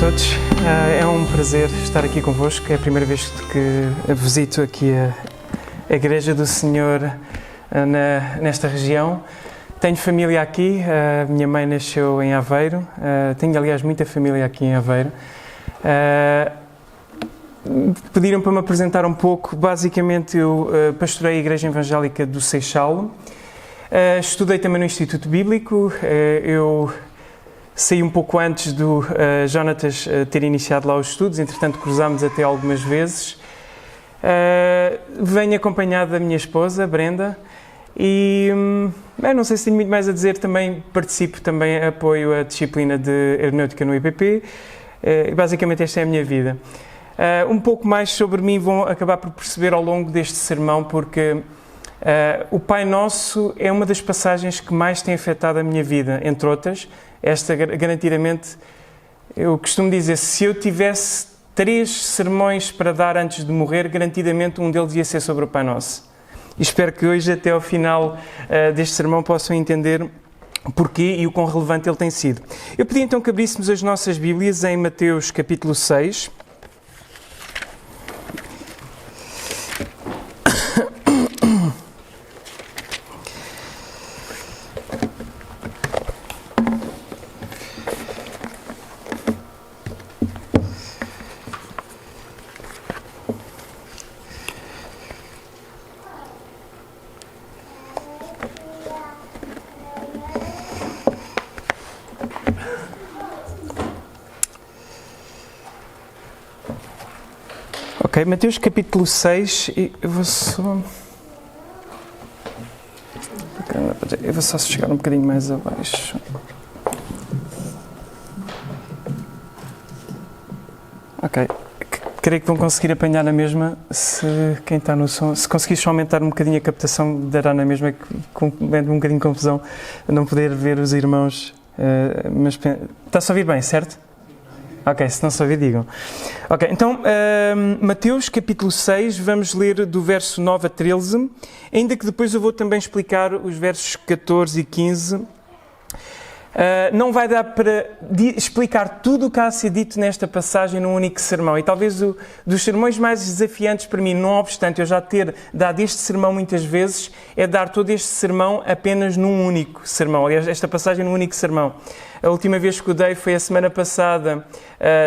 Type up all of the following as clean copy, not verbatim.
todos, é um prazer estar aqui convosco. É a primeira vez que visito aqui a Igreja do Senhor nesta região. Tenho família aqui, a minha mãe nasceu em Aveiro, tenho aliás muita família aqui em Aveiro. Pediram para me apresentar um pouco. Basicamente eu pastorei a Igreja Evangélica do Seixal, estudei também no Instituto Bíblico. Eu saí um pouco antes do Jonatas ter iniciado lá os estudos, entretanto cruzámos até algumas vezes. Venho acompanhado da minha esposa, Brenda, e não sei se tenho muito mais a dizer. Também participo, também apoio a disciplina de Aeronáutica no IPP. Basicamente esta é a minha vida. Um pouco mais sobre mim vão acabar por perceber ao longo deste sermão, porque o Pai Nosso é uma das passagens que mais tem afetado a minha vida, entre outras. Esta, garantidamente, eu costumo dizer, se eu tivesse 3 sermões para dar antes de morrer, garantidamente um deles ia ser sobre o Pai Nosso. E espero que hoje, até ao final deste sermão, possam entender o porquê e o quão relevante ele tem sido. Eu pedi então que abríssemos as nossas Bíblias em Mateus capítulo 6. Ok, Mateus capítulo 6, eu vou só chegar um bocadinho mais abaixo. Ok, creio que vão conseguir apanhar na mesma. Se quem está no som, se conseguir só aumentar um bocadinho a captação, dará na mesma, com um bocadinho de confusão, não poder ver os irmãos, mas está-se a ouvir bem, certo? Ok, se não se ouvir, digam. Ok, então, Mateus capítulo 6, vamos ler do verso 9 a 13, ainda que depois eu vou também explicar os versos 14 e 15. Não vai dar para explicar tudo o que há a ser dito nesta passagem num único sermão. E talvez dos sermões mais desafiantes para mim, não obstante eu já ter dado este sermão muitas vezes, é dar todo este sermão apenas num único sermão. Aliás, esta passagem num único sermão. A última vez que o dei foi a semana passada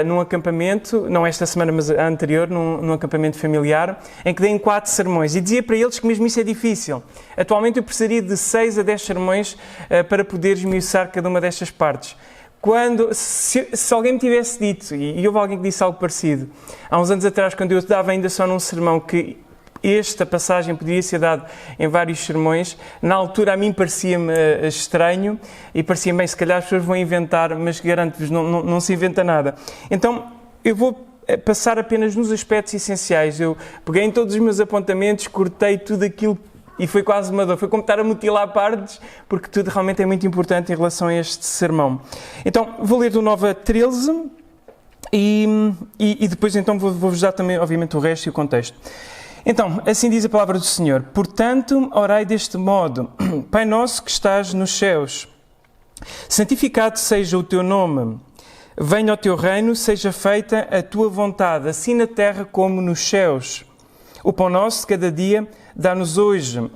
num acampamento, não esta semana, mas a anterior, num acampamento familiar, em que dei em 4 sermões. E dizia para eles que mesmo isso é difícil. Atualmente eu precisaria de 6 a 10 sermões para poder esmiuçar cada uma destas partes. Se alguém me tivesse dito, e houve alguém que disse algo parecido, há uns anos atrás, quando eu dava ainda só num sermão, que esta passagem poderia ser dada em vários sermões, na altura a mim parecia-me estranho e parecia-me bem, se calhar as pessoas vão inventar, mas garanto-vos, não se inventa nada. Então eu vou passar apenas nos aspectos essenciais. Eu peguei em todos os meus apontamentos, cortei tudo aquilo e foi quase uma dor. Foi como estar a mutilar partes, porque tudo realmente é muito importante em relação a este sermão. Então vou ler do 9 a 13 e depois então vou-vos dar também, obviamente, o resto e o contexto. Então, assim diz a palavra do Senhor: portanto, orai deste modo: Pai nosso que estás nos céus, santificado seja o teu nome, venha o teu reino, seja feita a tua vontade, assim na terra como nos céus. O pão nosso de cada dia dá-nos hoje.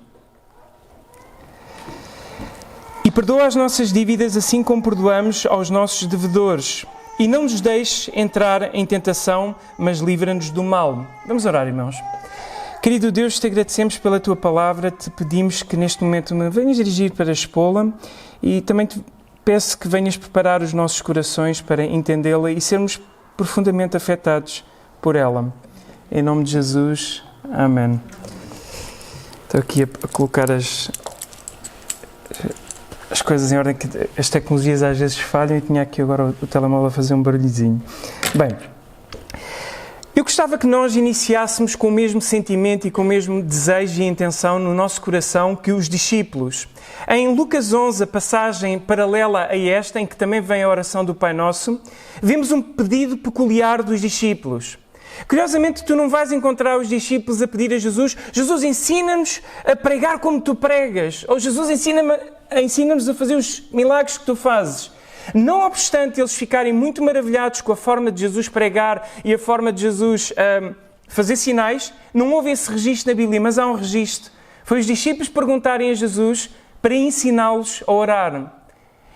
E perdoa as nossas dívidas, assim como perdoamos aos nossos devedores. E não nos deixes entrar em tentação, mas livra-nos do mal. Vamos orar, irmãos. Querido Deus, te agradecemos pela tua palavra, te pedimos que neste momento me venhas dirigir para expô-la e também te peço que venhas preparar os nossos corações para entendê-la e sermos profundamente afetados por ela. Em nome de Jesus, amém. Estou aqui a colocar as coisas em ordem, que as tecnologias às vezes falham e tinha aqui agora o telemóvel a fazer um barulhozinho. Bem, eu gostava que nós iniciássemos com o mesmo sentimento e com o mesmo desejo e intenção no nosso coração que os discípulos. Em Lucas 11, a passagem paralela a esta, em que também vem a oração do Pai Nosso, vemos um pedido peculiar dos discípulos. Curiosamente, tu não vais encontrar os discípulos a pedir a Jesus: Jesus, ensina-nos a pregar como tu pregas, ou Jesus, ensina-nos a fazer os milagres que tu fazes. Não obstante eles ficarem muito maravilhados com a forma de Jesus pregar e a forma de Jesus fazer sinais, não houve esse registro na Bíblia, mas há um registro. Foi os discípulos perguntarem a Jesus para ensiná-los a orar.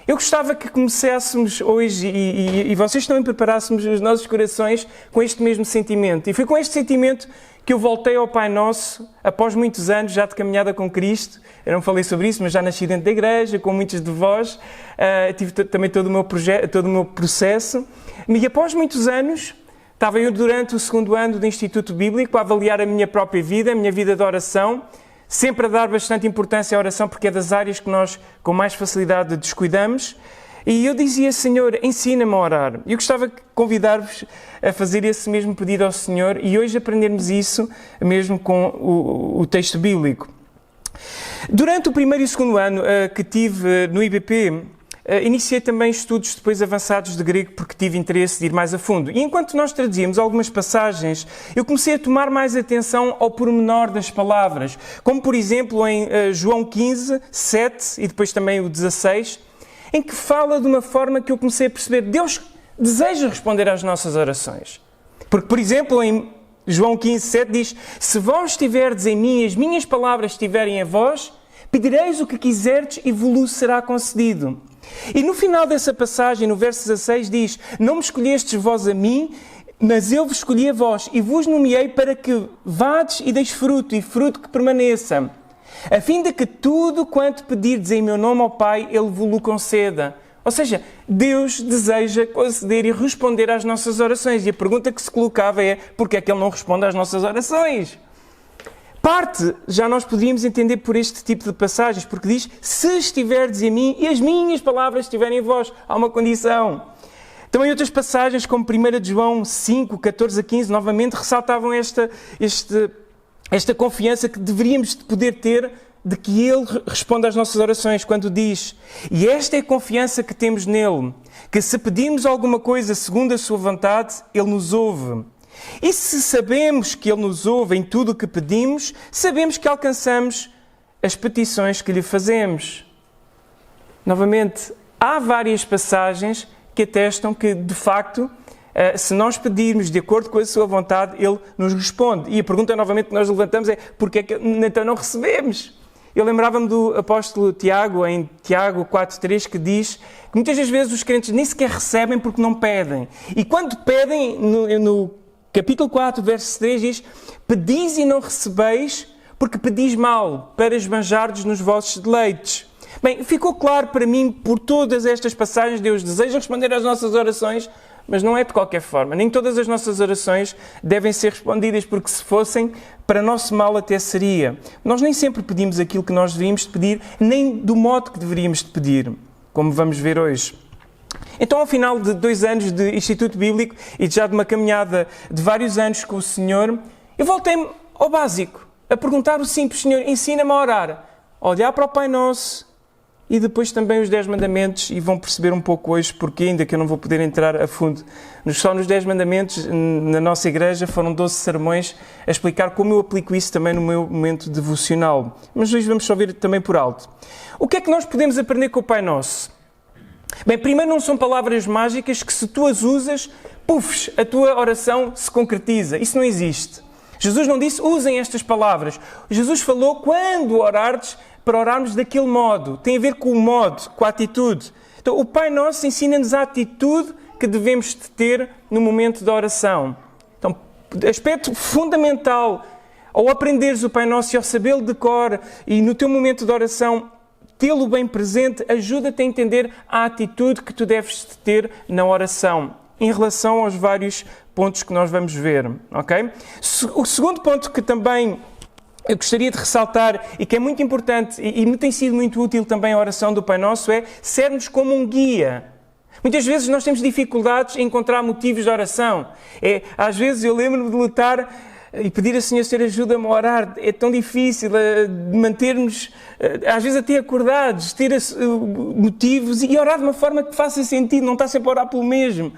Eu gostava que começássemos hoje e vocês também preparássemos os nossos corações com este mesmo sentimento. E foi com este sentimento que eu voltei ao Pai Nosso, após muitos anos já de caminhada com Cristo. Eu não falei sobre isso, mas já nasci dentro da igreja, com muitos de vós. Tive também todo o meu processo. E após muitos anos, estava eu durante o 2º ano do Instituto Bíblico a avaliar a minha própria vida, a minha vida de oração, sempre a dar bastante importância à oração, porque é das áreas que nós com mais facilidade descuidamos. E eu dizia, Senhor, ensina-me a orar. Eu gostava de convidar-vos a fazer esse mesmo pedido ao Senhor e hoje aprendermos isso mesmo com o texto bíblico. Durante o 1º e 2º ano que tive no IBP, iniciei também estudos depois avançados de grego porque tive interesse de ir mais a fundo. E enquanto nós traduzíamos algumas passagens, eu comecei a tomar mais atenção ao pormenor das palavras. Como, por exemplo, em João 15, 7 e depois também o 16, em que fala de uma forma que eu comecei a perceber. Deus deseja responder às nossas orações. Porque, por exemplo, em João 15, 7 diz: se vós estiverdes em mim, as minhas palavras estiverem em vós, pedireis o que quiserdes e vos será concedido. E no final dessa passagem, no verso 16, diz: não me escolhestes vós a mim, mas eu vos escolhi a vós e vos nomeei para que vades e deis fruto, e fruto que permaneça, a fim de que tudo quanto pedirdes em meu nome ao Pai, Ele vos conceda. Ou seja, Deus deseja conceder e responder às nossas orações. E a pergunta que se colocava é: porquê é que Ele não responde às nossas orações? Parte já nós poderíamos entender por este tipo de passagens, porque diz: se estiverdes em mim e as minhas palavras estiverem em vós. Há uma condição. Também outras passagens, como 1 de João 5, 14 a 15, novamente ressaltavam esta confiança que deveríamos poder ter de que Ele responde às nossas orações, quando diz: e esta é a confiança que temos nele, que se pedirmos alguma coisa segundo a sua vontade, Ele nos ouve. E se sabemos que Ele nos ouve em tudo o que pedimos, sabemos que alcançamos as petições que lhe fazemos. Novamente, há várias passagens que atestam que, de facto, se nós pedirmos de acordo com a sua vontade, Ele nos responde. E a pergunta novamente que nós levantamos é: porquê é que então não recebemos? Eu lembrava-me do apóstolo Tiago, em Tiago 4.3, que diz que muitas das vezes os crentes nem sequer recebem porque não pedem. E quando pedem, no capítulo 4, verso 3, diz: pedis e não recebeis, porque pedis mal, para esbanjardes nos vossos deleites. Bem, ficou claro para mim, por todas estas passagens, Deus deseja responder às nossas orações, mas não é de qualquer forma. Nem todas as nossas orações devem ser respondidas, porque se fossem, para nosso mal até seria. Nós nem sempre pedimos aquilo que nós deveríamos de pedir, nem do modo que deveríamos de pedir, como vamos ver hoje. Então, ao final de 2 anos de Instituto Bíblico e já de uma caminhada de vários anos com o Senhor, eu voltei-me ao básico, a perguntar o simples: Senhor, ensina-me a orar, a olhar para o Pai Nosso, e depois também os 10 mandamentos, e vão perceber um pouco hoje porque, ainda que eu não vou poder entrar a fundo. Só nos 10 mandamentos, na nossa igreja, foram 12 sermões a explicar como eu aplico isso também no meu momento devocional. Mas hoje vamos só ver também por alto. O que é que nós podemos aprender com o Pai Nosso? Bem, primeiro, não são palavras mágicas que, se tu as usas, pufs, a tua oração se concretiza. Isso não existe. Jesus não disse: usem estas palavras. Jesus falou: quando orardes, para orarmos daquele modo. Tem a ver com o modo, com a atitude. Então, o Pai Nosso ensina-nos a atitude que devemos de ter no momento da oração. Então, aspecto fundamental, ao aprenderes o Pai Nosso e ao sabê-lo de cor, e no teu momento de oração tê-lo bem presente, ajuda-te a entender a atitude que tu deves de ter na oração, em relação aos vários pontos que nós vamos ver. Ok? O segundo ponto que também eu gostaria de ressaltar, e que é muito importante, e me tem sido muito útil também a oração do Pai Nosso, é ser-nos como um guia. Muitas vezes nós temos dificuldades em encontrar motivos de oração. Às vezes eu lembro-me de lutar e pedir a Senhor: Senhor, ajuda-me a orar. É tão difícil manter-nos, às vezes até acordados, ter motivos e orar de uma forma que faça sentido, não está sempre a orar pelo mesmo.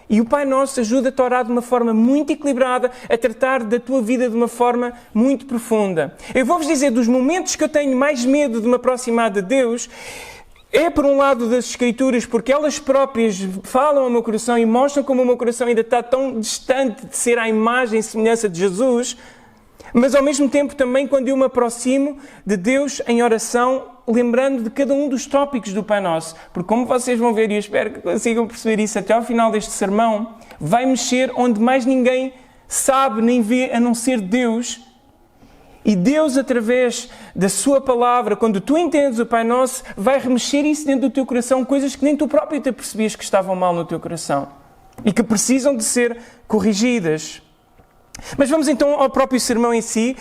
E o Pai Nosso ajuda-te a orar de uma forma muito equilibrada, a tratar da tua vida de uma forma muito profunda. Eu vou-vos dizer, dos momentos que eu tenho mais medo de me aproximar de Deus, é por um lado das Escrituras, porque elas próprias falam ao meu coração e mostram como o meu coração ainda está tão distante de ser à imagem e semelhança de Jesus, mas ao mesmo tempo também quando eu me aproximo de Deus em oração, lembrando de cada um dos tópicos do Pai Nosso. Porque como vocês vão ver, e eu espero que consigam perceber isso até ao final deste sermão, vai mexer onde mais ninguém sabe nem vê a não ser Deus. E Deus, através da sua palavra, quando tu entendes o Pai Nosso, vai remexer isso dentro do teu coração, coisas que nem tu próprio te percebias que estavam mal no teu coração e que precisam de ser corrigidas. Mas vamos então ao próprio sermão em si,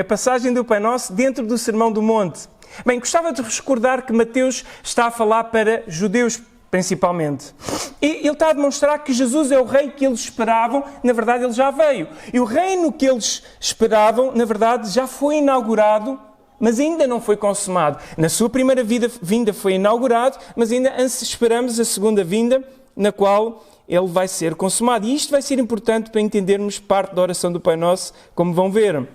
a passagem do Pai Nosso dentro do Sermão do Monte. Bem, gostava de recordar que Mateus está a falar para judeus principalmente. E ele está a demonstrar que Jesus é o rei que eles esperavam, na verdade ele já veio. E o reino que eles esperavam, na verdade, já foi inaugurado, mas ainda não foi consumado. Na sua primeira vinda foi inaugurado, mas ainda esperamos a segunda vinda, na qual ele vai ser consumado. E isto vai ser importante para entendermos parte da oração do Pai Nosso, como vão ver.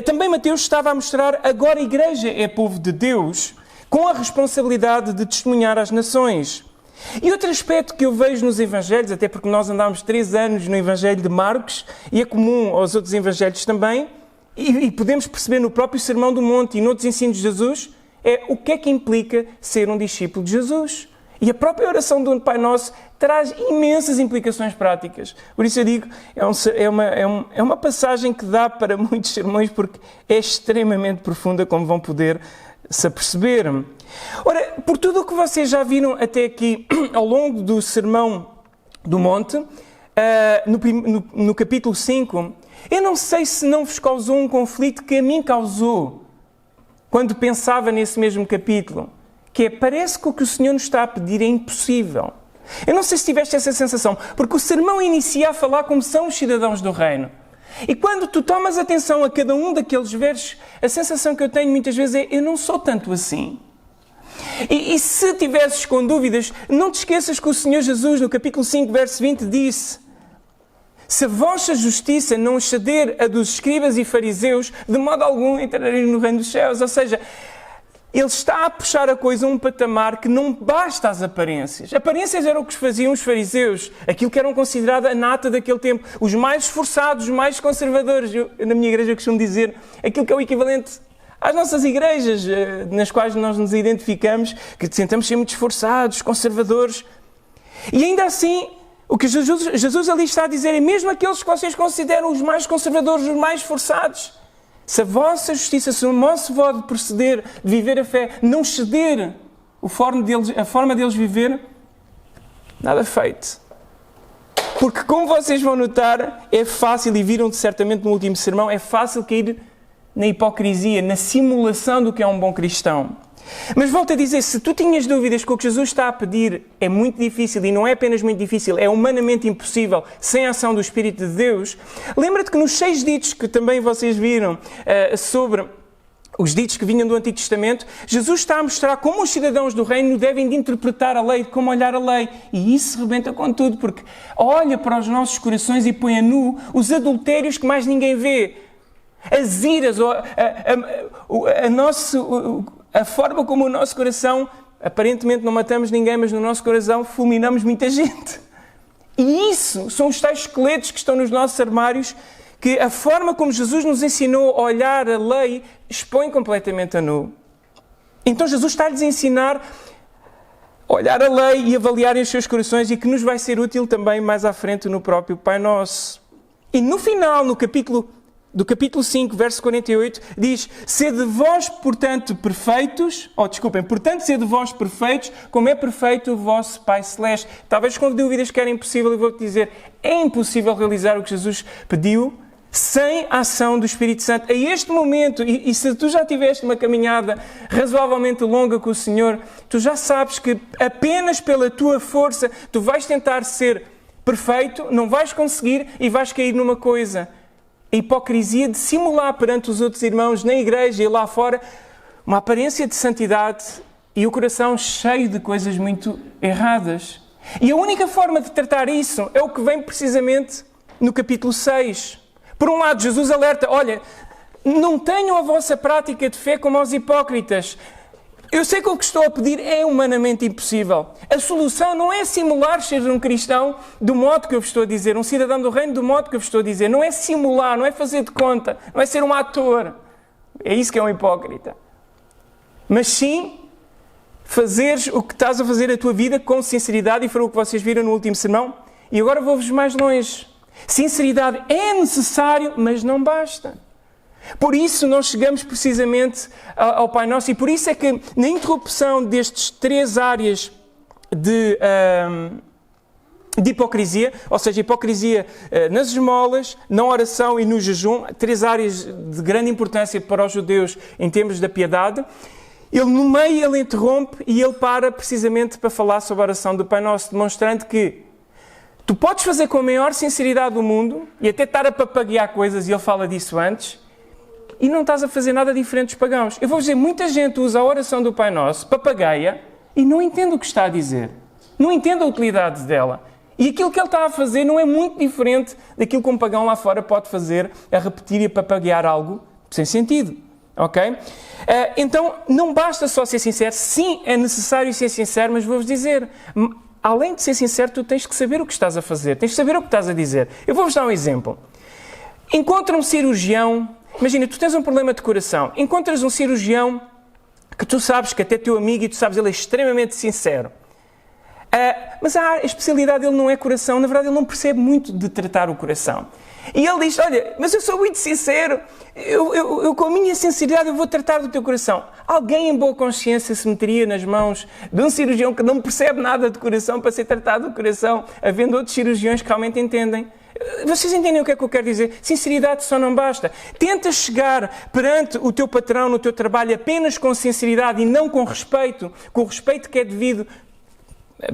Também Mateus estava a mostrar, agora a Igreja é povo de Deus, com a responsabilidade de testemunhar às nações. E outro aspecto que eu vejo nos Evangelhos, até porque nós andámos 3 anos no Evangelho de Marcos, e é comum aos outros Evangelhos também, e podemos perceber no próprio Sermão do Monte e noutros ensinos de Jesus, é o que é que implica ser um discípulo de Jesus. E a própria oração do Pai Nosso traz imensas implicações práticas. Por isso eu digo, é uma passagem que dá para muitos sermões, porque é extremamente profunda, como vão poder se aperceber. Ora, por tudo o que vocês já viram até aqui, ao longo do Sermão do Monte, no capítulo 5, eu não sei se não vos causou um conflito que a mim causou, quando pensava nesse mesmo capítulo, que é, parece que o que o Senhor nos está a pedir é impossível. Eu não sei se tiveste essa sensação, porque o sermão inicia a falar como são os cidadãos do reino. E quando tu tomas atenção a cada um daqueles versos, a sensação que eu tenho muitas vezes é, eu não sou tanto assim. E se tivesses com dúvidas, não te esqueças que o Senhor Jesus, no capítulo 5, verso 20, disse: se a vossa justiça não exceder a dos escribas e fariseus, de modo algum entrareis no reino dos céus. Ou seja, ele está a puxar a coisa a um patamar que não basta as aparências. Aparências eram o que faziam os fariseus, aquilo que eram considerado a nata daquele tempo, os mais esforçados, os mais conservadores. Eu, na minha igreja, costumo dizer aquilo que é o equivalente às nossas igrejas, nas quais nós nos identificamos, que tentamos ser muito esforçados, conservadores. E ainda assim, o que Jesus ali está a dizer é mesmo aqueles que vocês consideram os mais conservadores, os mais esforçados. Se a vossa justiça, se o nosso modo de proceder, de viver a fé, não ceder a forma deles viver, nada feito. Porque, como vocês vão notar, é fácil, e viram certamente no último sermão, é fácil cair na hipocrisia, na simulação do que é um bom cristão. Mas volto a dizer, se tu tinhas dúvidas que o que Jesus está a pedir é muito difícil, e não é apenas muito difícil, é humanamente impossível, sem a ação do Espírito de Deus, lembra-te que nos 6 ditos que também vocês viram sobre os ditos que vinham do Antigo Testamento, Jesus está a mostrar como os cidadãos do reino devem de interpretar a lei, como olhar a lei. E isso rebenta com tudo, porque olha para os nossos corações e põe a nu os adultérios que mais ninguém vê. As iras, a forma como o nosso coração, aparentemente não matamos ninguém, mas no nosso coração fulminamos muita gente. E isso são os tais esqueletos que estão nos nossos armários, que a forma como Jesus nos ensinou a olhar a lei expõe completamente a nu. Então Jesus está-lhes a ensinar a olhar a lei e avaliarem os seus corações, e que nos vai ser útil também mais à frente no próprio Pai Nosso. E no final, do capítulo 5, verso 48, diz: sede vós, portanto, perfeitos, portanto, sede vós perfeitos, como é perfeito o vosso Pai Celeste. Talvez com dúvidas que era impossível, eu vou-te dizer, é impossível realizar o que Jesus pediu sem a ação do Espírito Santo. A este momento, e se tu já tiveste uma caminhada razoavelmente longa com o Senhor, tu já sabes que apenas pela tua força tu vais tentar ser perfeito, não vais conseguir e vais cair numa coisa: a hipocrisia de simular perante os outros irmãos na igreja e lá fora uma aparência de santidade e o coração cheio de coisas muito erradas. E a única forma de tratar isso é o que vem precisamente no capítulo 6. Por um lado, Jesus alerta: olha, não tenham a vossa prática de fé como aos hipócritas. Eu sei que o que estou a pedir é humanamente impossível. A solução não é simular ser um cristão do modo que eu vos estou a dizer, um cidadão do reino do modo que eu vos estou a dizer. Não é simular, não é fazer de conta, não é ser um ator. É isso que é um hipócrita. Mas sim, fazeres o que estás a fazer a tua vida com sinceridade, e foi o que vocês viram no último sermão. E agora vou-vos mais longe. Sinceridade é necessário, mas não basta. Por isso nós chegamos precisamente ao Pai Nosso, e por isso é que na interrupção destes 3 áreas de hipocrisia, ou seja, hipocrisia nas esmolas, na oração e no jejum, 3 áreas de grande importância para os judeus em termos da piedade, ele no meio ele interrompe e ele para precisamente para falar sobre a oração do Pai Nosso, demonstrando que tu podes fazer com a maior sinceridade do mundo e até estar a papaguear coisas, e ele fala disso antes, e não estás a fazer nada diferente dos pagãos. Eu vou dizer, muita gente usa a oração do Pai Nosso, papagaia, e não entende o que está a dizer. Não entende a utilidade dela. E aquilo que ele está a fazer não é muito diferente daquilo que um pagão lá fora pode fazer, a repetir e a papaguear algo sem sentido. Ok? Então, não basta só ser sincero. Sim, é necessário ser sincero, mas vou-vos dizer, além de ser sincero, tu tens que saber o que estás a fazer. Tens que saber o que estás a dizer. Eu vou-vos dar um exemplo. Encontra um cirurgião. Imagina, tu tens um problema de coração, encontras um cirurgião que tu sabes que até é teu amigo e tu sabes ele é extremamente sincero. Mas a especialidade dele não é coração, na verdade ele não percebe muito de tratar o coração. E ele diz, olha, mas eu sou muito sincero, eu com a minha sinceridade eu vou tratar do teu coração. Alguém em boa consciência se meteria nas mãos de um cirurgião que não percebe nada de coração para ser tratado do coração, havendo outros cirurgiões que realmente entendem? Vocês entendem o que é que eu quero dizer? Sinceridade só não basta. Tenta chegar perante o teu patrão no teu trabalho apenas com sinceridade e não com o respeito que é devido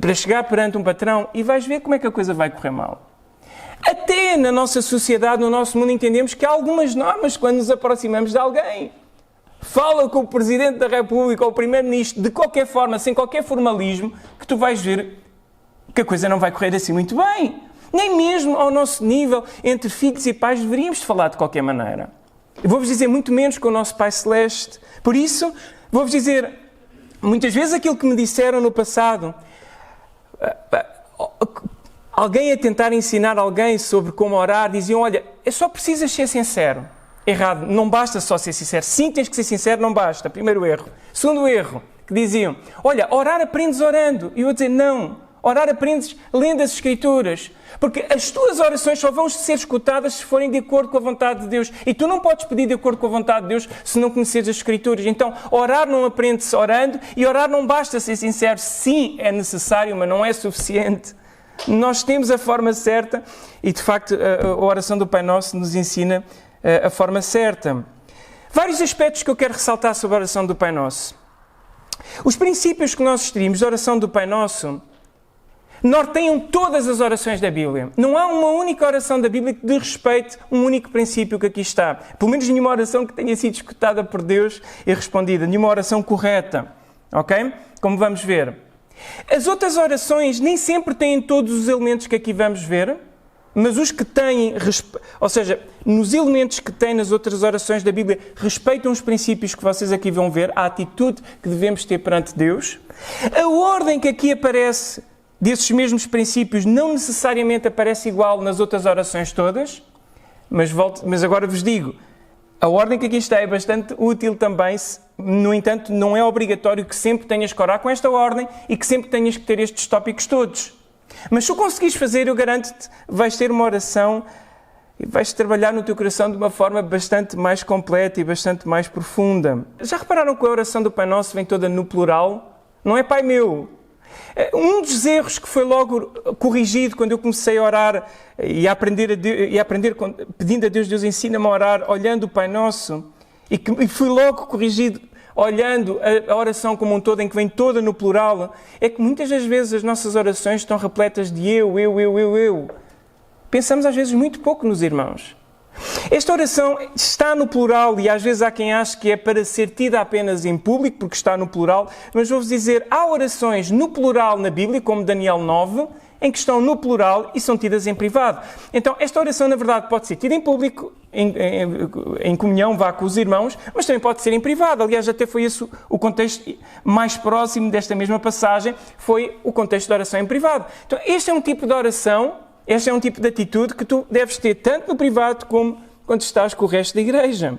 para chegar perante um patrão, e vais ver como é que a coisa vai correr mal. Até na nossa sociedade, no nosso mundo, entendemos que há algumas normas quando nos aproximamos de alguém. Fala com o Presidente da República ou o Primeiro-Ministro de qualquer forma, sem qualquer formalismo, que tu vais ver que a coisa não vai correr assim muito bem. Nem mesmo ao nosso nível, entre filhos e pais, deveríamos falar de qualquer maneira. Eu vou-vos dizer muito menos com o nosso Pai Celeste. Por isso, vou-vos dizer, muitas vezes aquilo que me disseram no passado, alguém a tentar ensinar alguém sobre como orar, diziam, olha, é só precisas ser sincero. Errado, não basta só ser sincero. Sim, tens que ser sincero, não basta. Primeiro erro. Segundo erro, que diziam, olha, orar aprendes orando. E eu vou dizer, não. Orar aprendes lendo as Escrituras. Porque as tuas orações só vão ser escutadas se forem de acordo com a vontade de Deus. E tu não podes pedir de acordo com a vontade de Deus se não conheceres as Escrituras. Então, orar não aprende-se orando, e orar não basta ser sincero. Sim, é necessário, mas não é suficiente. Nós temos a forma certa e, de facto, a oração do Pai Nosso nos ensina a forma certa. Vários aspectos que eu quero ressaltar sobre a oração do Pai Nosso. Os princípios que nós extraímos da oração do Pai Nosso norteiam todas as orações da Bíblia. Não há uma única oração da Bíblia que dê respeito a um único princípio que aqui está. Pelo menos nenhuma oração que tenha sido escutada por Deus e respondida. Nenhuma oração correta. Ok? Como vamos ver. As outras orações nem sempre têm todos os elementos que aqui vamos ver, mas os que têm, ou seja, nos elementos que têm nas outras orações da Bíblia, respeitam os princípios que vocês aqui vão ver, a atitude que devemos ter perante Deus. A ordem que aqui aparece desses mesmos princípios não necessariamente aparece igual nas outras orações todas, mas agora vos digo, a ordem que aqui está é bastante útil também, no entanto, não é obrigatório que sempre tenhas que orar com esta ordem e que sempre tenhas que ter estes tópicos todos. Mas se o conseguires fazer, eu garanto-te, vais ter uma oração e vais trabalhar no teu coração de uma forma bastante mais completa e bastante mais profunda. Já repararam que a oração do Pai Nosso vem toda no plural? Não é Pai meu. Um dos erros que foi logo corrigido quando eu comecei a orar e a aprender, pedindo a Deus, Deus ensina-me a orar, olhando o Pai Nosso, e fui logo corrigido olhando a oração como um todo, em que vem toda no plural, é que muitas das vezes as nossas orações estão repletas de eu. Pensamos às vezes muito pouco nos irmãos. Esta oração está no plural e às vezes há quem ache que é para ser tida apenas em público, porque está no plural, mas vou-vos dizer, há orações no plural na Bíblia, como Daniel 9, em que estão no plural e são tidas em privado. Então, esta oração, na verdade, pode ser tida em público, em comunhão, vá com os irmãos, mas também pode ser em privado. Aliás, até foi esse o contexto mais próximo desta mesma passagem, foi o contexto da oração em privado. Então, este é um tipo de oração, este é um tipo de atitude que tu deves ter tanto no privado como quando estás com o resto da igreja.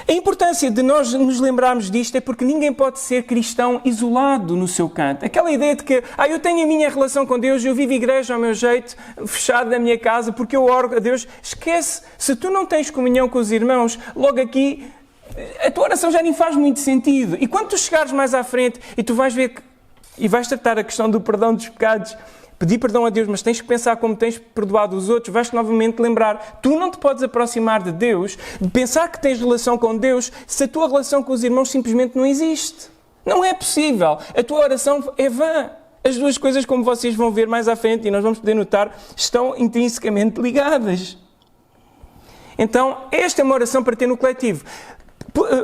A importância de nós nos lembrarmos disto é porque ninguém pode ser cristão isolado no seu canto. Aquela ideia de que eu tenho a minha relação com Deus, eu vivo igreja ao meu jeito, fechado na minha casa, porque eu oro a Deus. Esquece, se tu não tens comunhão com os irmãos, logo aqui a tua oração já nem faz muito sentido. E quando tu chegares mais à frente e tu vais ver e vais tratar a questão do perdão dos pecados, pedir perdão a Deus, mas tens que pensar como tens perdoado os outros, vais-te novamente lembrar. Tu não te podes aproximar de Deus, de pensar que tens relação com Deus, se a tua relação com os irmãos simplesmente não existe. Não é possível. A tua oração é vã. As duas coisas, como vocês vão ver mais à frente, e nós vamos poder notar, estão intrinsecamente ligadas. Então, esta é uma oração para ter no coletivo.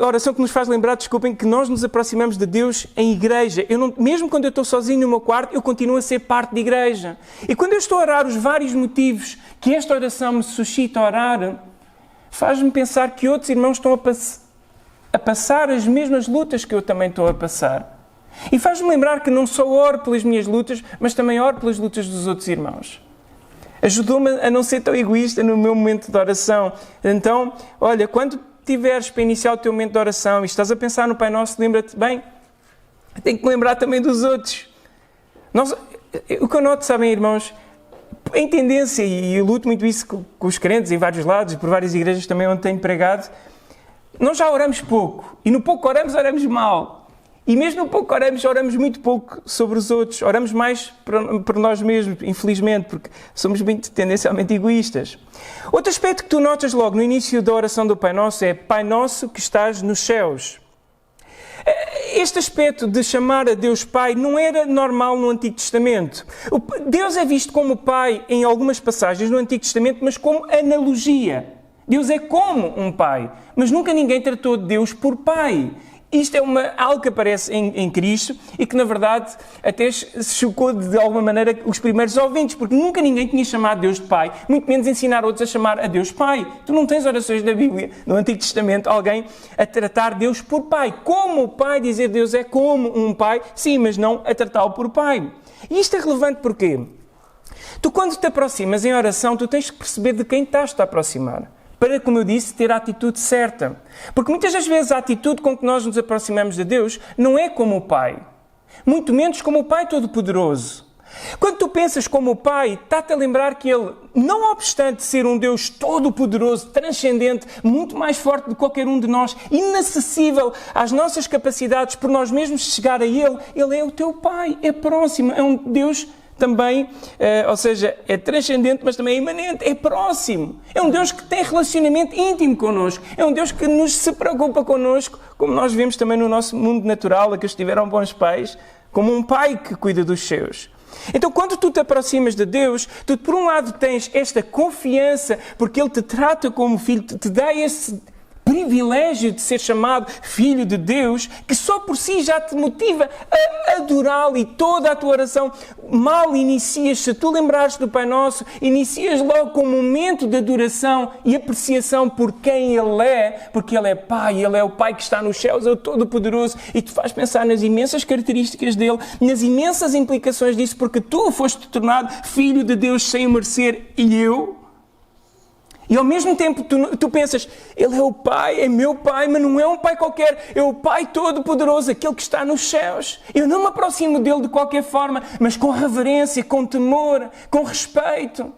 A oração que nos faz lembrar, desculpem, que nós nos aproximamos de Deus em igreja. Mesmo quando eu estou sozinho no meu quarto, eu continuo a ser parte de igreja. E quando eu estou a orar os vários motivos que esta oração me suscita a orar, faz-me pensar que outros irmãos estão a passar as mesmas lutas que eu também estou a passar. E faz-me lembrar que não só oro pelas minhas lutas, mas também oro pelas lutas dos outros irmãos. Ajudou-me a não ser tão egoísta no meu momento de oração. Então, olha, quando tiveres para iniciar o teu momento de oração e estás a pensar no Pai Nosso, lembra-te, bem, tenho que me lembrar também dos outros. O que eu noto, sabem, irmãos, em tendência, e eu luto muito isso com os crentes em vários lados, por várias igrejas também onde tenho pregado, nós já oramos pouco. E no pouco oramos, oramos mal. E mesmo no pouco oramos muito pouco sobre os outros. Oramos mais por nós mesmos, infelizmente, porque somos muito tendencialmente egoístas. Outro aspecto que tu notas logo no início da oração do Pai Nosso é Pai Nosso que estás nos céus. Este aspecto de chamar a Deus Pai não era normal no Antigo Testamento. Deus é visto como Pai em algumas passagens no Antigo Testamento, mas como analogia. Deus é como um Pai, mas nunca ninguém tratou de Deus por Pai. Isto é algo que aparece em Cristo e que, na verdade, até chocou de alguma maneira os primeiros ouvintes, porque nunca ninguém tinha chamado Deus de Pai, muito menos ensinar outros a chamar a Deus Pai. Tu não tens orações na Bíblia, no Antigo Testamento, alguém a tratar Deus por Pai. Como o Pai, dizer Deus é como um Pai, sim, mas não a tratá-lo por Pai. E isto é relevante porquê? Tu, quando te aproximas em oração, tu tens que perceber de quem estás a aproximar. Para, como eu disse, ter a atitude certa. Porque muitas das vezes a atitude com que nós nos aproximamos de Deus não é como o Pai. Muito menos como o Pai Todo-Poderoso. Quando tu pensas como o Pai, está-te a lembrar que Ele, não obstante ser um Deus todo-poderoso, transcendente, muito mais forte do que qualquer um de nós, inacessível às nossas capacidades por nós mesmos chegar a Ele, Ele é o teu Pai, é próximo, é um Deus também, ou seja, é transcendente, mas também é imanente, é próximo. É um Deus que tem relacionamento íntimo connosco. É um Deus que se preocupa connosco, como nós vemos também no nosso mundo natural, a que tiveram bons pais, como um pai que cuida dos seus. Então, quando tu te aproximas de Deus, tu, por um lado, tens esta confiança, porque Ele te trata como filho, te dá esse privilégio de ser chamado filho de Deus, que só por si já te motiva a adorá-lo, e toda a tua oração mal inicias. Se tu lembrares do Pai Nosso, inicias logo com um momento de adoração e apreciação por quem Ele é, porque Ele é Pai, Ele é o Pai que está nos céus, é o Todo-Poderoso, e te faz pensar nas imensas características dEle, nas imensas implicações disso, porque tu foste tornado filho de Deus sem o merecer, e eu. E ao mesmo tempo tu pensas, Ele é o Pai, é meu Pai, mas não é um Pai qualquer, é o Pai Todo-Poderoso, aquele que está nos céus. Eu não me aproximo dEle de qualquer forma, mas com reverência, com temor, com respeito.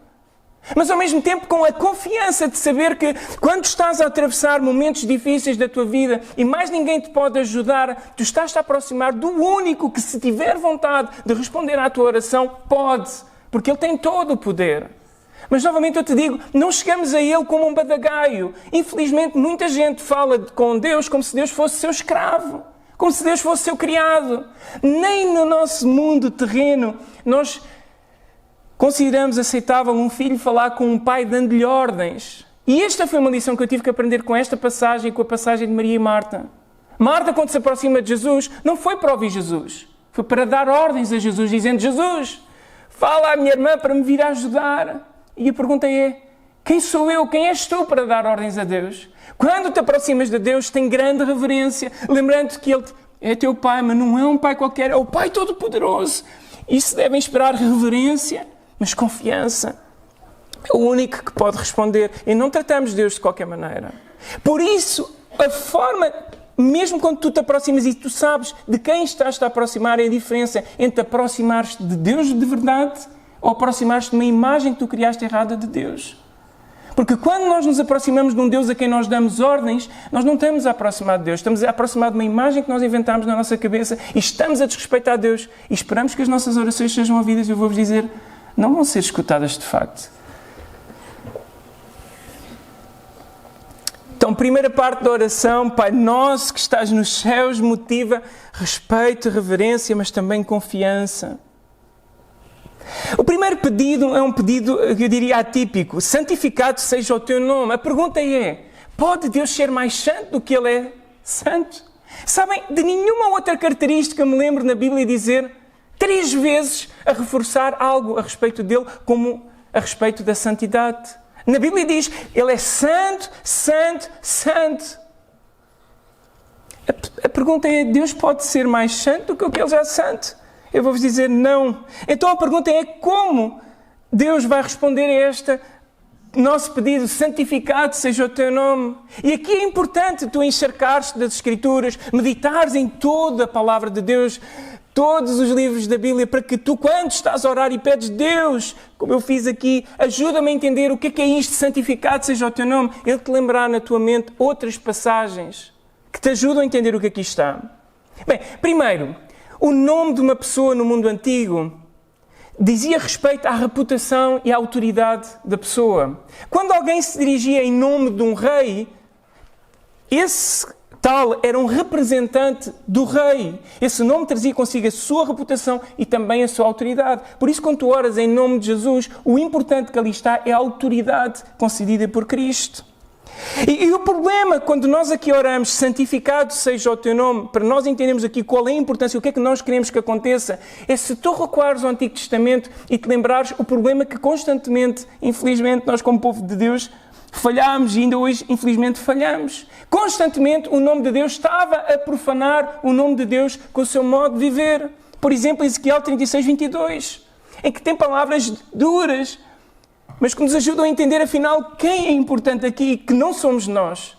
Mas ao mesmo tempo com a confiança de saber que quando estás a atravessar momentos difíceis da tua vida e mais ninguém te pode ajudar, tu estás a aproximar do único que, se tiver vontade de responder à tua oração, pode, porque Ele tem todo o poder. Mas, novamente, eu te digo, não chegamos a Ele como um badagaio. Infelizmente, muita gente fala com Deus como se Deus fosse seu escravo, como se Deus fosse seu criado. Nem no nosso mundo terreno nós consideramos aceitável um filho falar com um pai dando-lhe ordens. E esta foi uma lição que eu tive que aprender com esta passagem e com a passagem de Maria e Marta. Marta, quando se aproxima de Jesus, não foi para ouvir Jesus. Foi para dar ordens a Jesus, dizendo, Jesus, Fala à minha irmã para me vir a ajudar. E a pergunta é, quem sou eu? Quem és tu para dar ordens a Deus? Quando te aproximas de Deus, tem grande reverência, lembrando que Ele é teu Pai, mas não é um Pai qualquer, é o Pai Todo-Poderoso. Isso deve inspirar reverência, mas confiança. É o único que pode responder. E não tratamos Deus de qualquer maneira. Por isso, a forma, mesmo quando tu te aproximas e tu sabes de quem estás-te a aproximar, é a diferença entre aproximar-te de Deus de verdade ou aproximar-te de uma imagem que tu criaste errada de Deus. Porque quando nós nos aproximamos de um Deus a quem nós damos ordens, nós não estamos a aproximar de Deus, estamos a aproximar de uma imagem que nós inventamos na nossa cabeça e estamos a desrespeitar Deus e esperamos que as nossas orações sejam ouvidas e eu vou-vos dizer, não vão ser escutadas de facto. Então, primeira parte da oração, Pai Nosso que estás nos céus, motiva respeito, reverência, mas também confiança. O primeiro pedido é um pedido, eu diria, atípico. Santificado seja o teu nome. A pergunta é, pode Deus ser mais santo do que Ele é santo? Sabem, de nenhuma outra característica me lembro na Bíblia dizer 3 vezes a reforçar algo a respeito dele, como a respeito da santidade. Na Bíblia diz, Ele é santo, santo, santo. A pergunta é, Deus pode ser mais santo do que o que Ele já é santo? Eu vou-vos dizer não. Então a pergunta é como Deus vai responder a este nosso pedido, santificado seja o teu nome. E aqui é importante tu encharcares-te das Escrituras, meditares em toda a palavra de Deus, todos os livros da Bíblia, para que tu, quando estás a orar e pedes Deus, como eu fiz aqui, ajuda-me a entender o que é isto, santificado seja o teu nome, Ele te lembrará na tua mente outras passagens que te ajudam a entender o que aqui está. Bem, primeiro, o nome de uma pessoa no mundo antigo dizia respeito à reputação e à autoridade da pessoa. Quando alguém se dirigia em nome de um rei, esse tal era um representante do rei. Esse nome trazia consigo a sua reputação e também a sua autoridade. Por isso, quando tu oras em nome de Jesus, o importante que ali está é a autoridade concedida por Cristo. E o problema, quando nós aqui oramos, santificado seja o teu nome, para nós entendermos aqui qual é a importância, o que é que nós queremos que aconteça, é se tu recuares ao Antigo Testamento e te lembrares o problema que constantemente, infelizmente, nós como povo de Deus, falhamos e ainda hoje, infelizmente, falhamos. Constantemente o nome de Deus estava a profanar o nome de Deus com o seu modo de viver. Por exemplo, Ezequiel 36:22, em que tem palavras duras, mas que nos ajudam a entender, afinal, quem é importante aqui, que não somos nós.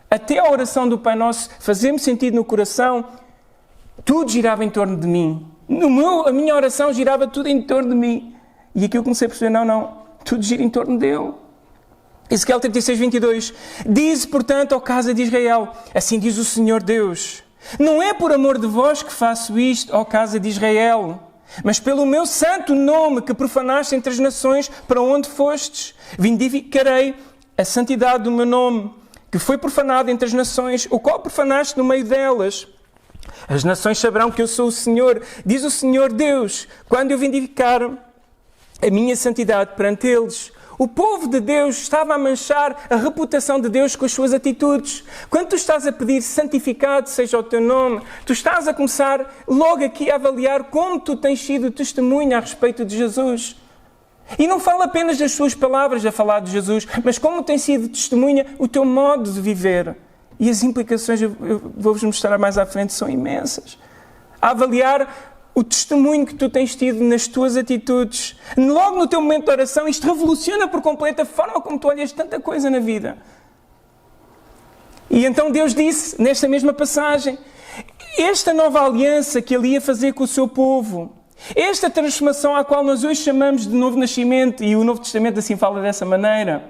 Até a oração do Pai Nosso fazemos sentido no coração, tudo girava em torno de mim. A minha oração girava tudo em torno de mim. E aqui eu comecei a perceber, não, tudo gira em torno dele. Ezequiel 36:22, diz, portanto, ó casa de Israel, assim diz o Senhor Deus, não é por amor de vós que faço isto, ó casa de Israel, mas pelo meu santo nome que profanaste entre as nações para onde fostes, vindicarei a santidade do meu nome, que foi profanado entre as nações, o qual profanaste no meio delas. As nações saberão que eu sou o Senhor, diz o Senhor Deus, quando eu vindicar a minha santidade perante eles. O povo de Deus estava a manchar a reputação de Deus com as suas atitudes. Quando tu estás a pedir santificado seja o teu nome, tu estás a começar logo aqui a avaliar como tu tens sido testemunha a respeito de Jesus. E não fala apenas das suas palavras a falar de Jesus, mas como tem sido testemunha o teu modo de viver. E as implicações, eu vou-vos mostrar mais à frente, são imensas. A avaliar o testemunho que tu tens tido nas tuas atitudes. Logo no teu momento de oração, isto revoluciona por completo a forma como tu olhas tanta coisa na vida. E então Deus disse, nesta mesma passagem, esta nova aliança que Ele ia fazer com o seu povo, esta transformação à qual nós hoje chamamos de novo nascimento, e o Novo Testamento assim fala dessa maneira,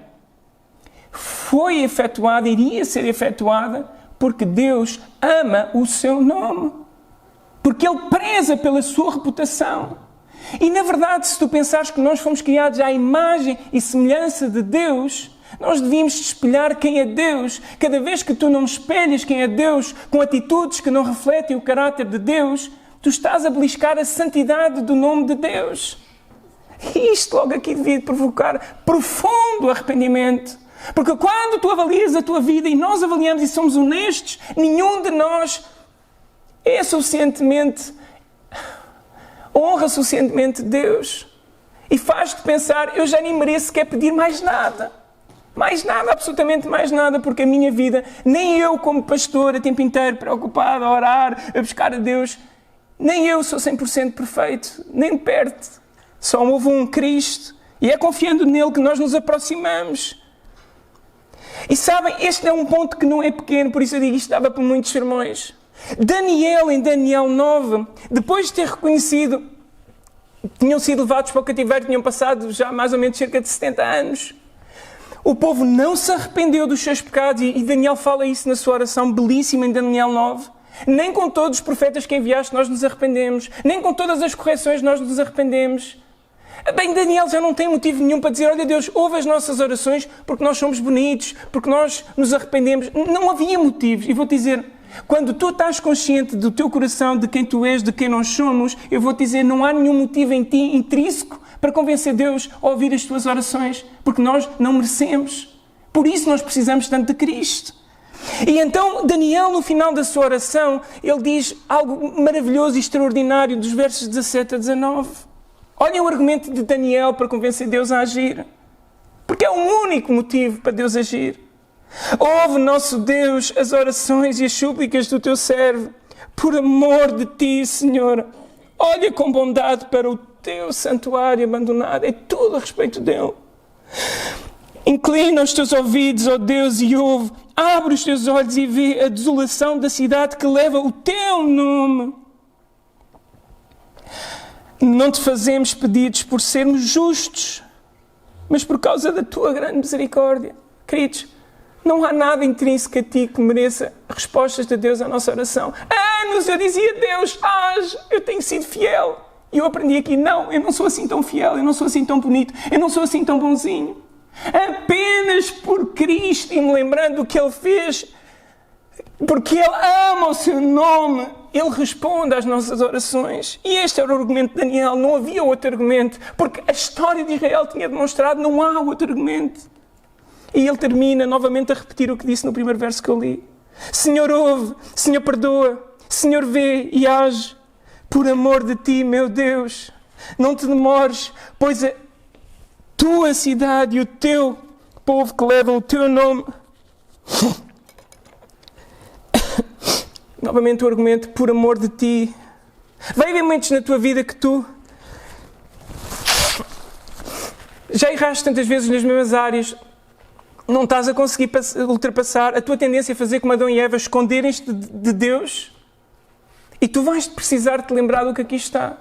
foi efetuada, iria ser efetuada, porque Deus ama o seu nome. Porque Ele preza pela sua reputação. E na verdade, se tu pensares que nós fomos criados à imagem e semelhança de Deus, nós devíamos espelhar quem é Deus. Cada vez que tu não espelhas quem é Deus com atitudes que não refletem o caráter de Deus, tu estás a beliscar a santidade do nome de Deus. E isto logo aqui devia provocar profundo arrependimento. Porque quando tu avalias a tua vida e nós avaliamos e somos honestos, nenhum de nós honra suficientemente Deus. E faz-te pensar, eu já nem mereço sequer pedir mais nada. Mais nada, absolutamente mais nada, porque a minha vida, nem eu como pastor, a tempo inteiro preocupado a orar, a buscar a Deus, nem eu sou 100% perfeito, nem de perto. Só houve um Cristo, e é confiando nele que nós nos aproximamos. E sabem, este é um ponto que não é pequeno, por isso eu digo isto dava para muitos sermões. Daniel, em Daniel 9, depois de ter reconhecido, tinham sido levados para o cativeiro, tinham passado já mais ou menos cerca de 70 anos. O povo não se arrependeu dos seus pecados, e Daniel fala isso na sua oração belíssima em Daniel 9. Nem com todos os profetas que enviaste nós nos arrependemos, nem com todas as correções nós nos arrependemos. Bem, Daniel já não tem motivo nenhum para dizer, olha Deus, ouve as nossas orações porque nós somos bonitos, porque nós nos arrependemos. Não havia motivos. E vou-te dizer, quando tu estás consciente do teu coração, de quem tu és, de quem nós somos, eu vou-te dizer, não há nenhum motivo em ti intrínseco para convencer Deus a ouvir as tuas orações, porque nós não merecemos. Por isso nós precisamos tanto de Cristo. E então Daniel, no final da sua oração, ele diz algo maravilhoso e extraordinário dos versos 17 a 19. Olhem o argumento de Daniel para convencer Deus a agir. Porque é o único motivo para Deus agir. Ouve, nosso Deus, as orações e as súplicas do teu servo. Por amor de ti, Senhor, olha com bondade para o teu santuário abandonado. É tudo a respeito dele. Inclina os teus ouvidos, ó Deus, e ouve. Abre os teus olhos e vê a desolação da cidade que leva o teu nome. Não te fazemos pedidos por sermos justos, mas por causa da tua grande misericórdia. Queridos, não há nada intrínseco a ti que mereça respostas de Deus à nossa oração. Há anos eu dizia, Deus, age, eu tenho sido fiel. E eu aprendi aqui, não, eu não sou assim tão fiel, eu não sou assim tão bonito, eu não sou assim tão bonzinho. Apenas por Cristo e me lembrando do que Ele fez, porque Ele ama o seu nome, Ele responde às nossas orações. E este era o argumento de Daniel, não havia outro argumento, porque a história de Israel tinha demonstrado, não há outro argumento. E ele termina novamente a repetir o que disse no primeiro verso que eu li. Senhor, ouve, Senhor, perdoa, Senhor, vê e age. Por amor de ti, meu Deus, não te demores, pois a tua cidade e o teu povo que levam o teu nome. Novamente o argumento, por amor de ti. Vai haver momentos na tua vida que tu já erraste tantas vezes nas mesmas áreas, não estás a conseguir ultrapassar, a tua tendência a fazer como Adão e Eva, esconderem-te de Deus, e tu vais precisar te lembrar do que aqui está.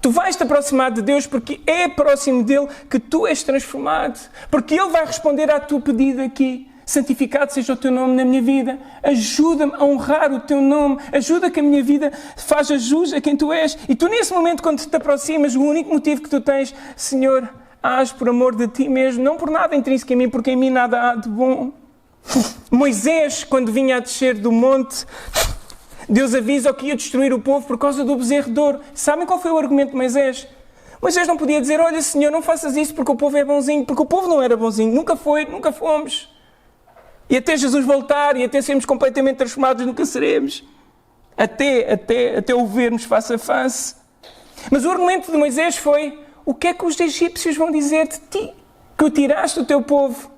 Tu vais te aproximar de Deus porque é próximo dele que tu és transformado, porque Ele vai responder à tua pedido aqui. Santificado seja o teu nome na minha vida. Ajuda-me a honrar o teu nome. Ajuda que a minha vida faça jus a quem tu és. E tu nesse momento, quando te aproximas, o único motivo que tu tens, Senhor, age por amor de ti mesmo, não por nada intrínseco em mim, porque em mim nada há de bom. Moisés, quando vinha a descer do monte, Deus avisa que ia destruir o povo por causa do bezerro de ouro. Sabem qual foi o argumento de Moisés? Moisés não podia dizer, olha Senhor, não faças isso porque o povo é bonzinho, porque o povo não era bonzinho, nunca foi, nunca fomos. E até Jesus voltar, e até sermos completamente transformados, nunca seremos. Até o vermos face a face. Mas o argumento de Moisés foi, o que é que os egípcios vão dizer de ti? Que o tiraste do teu povo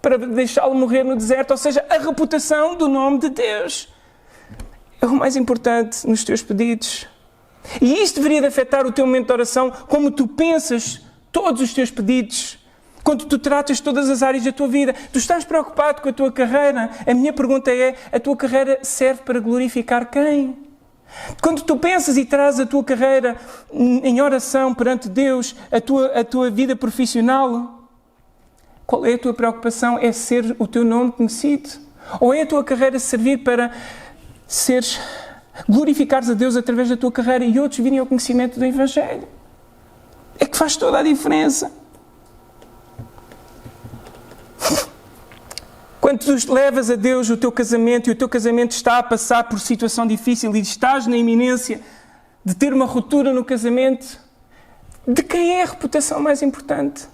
para deixá-lo morrer no deserto, ou seja, a reputação do nome de Deus é o mais importante nos teus pedidos. E isto deveria de afetar o teu momento de oração, como tu pensas todos os teus pedidos, quando tu tratas todas as áreas da tua vida. Tu estás preocupado com a tua carreira? A minha pergunta é, a tua carreira serve para glorificar quem? Quando tu pensas e trazes a tua carreira em oração perante Deus, a tua vida profissional, qual é a tua preocupação? É ser o teu nome conhecido? Ou é a tua carreira servir para glorificares a Deus através da tua carreira e outros virem ao conhecimento do Evangelho? É que faz toda a diferença. Quando tu levas a Deus o teu casamento e o teu casamento está a passar por situação difícil e estás na iminência de ter uma ruptura no casamento, de quem é a reputação mais importante?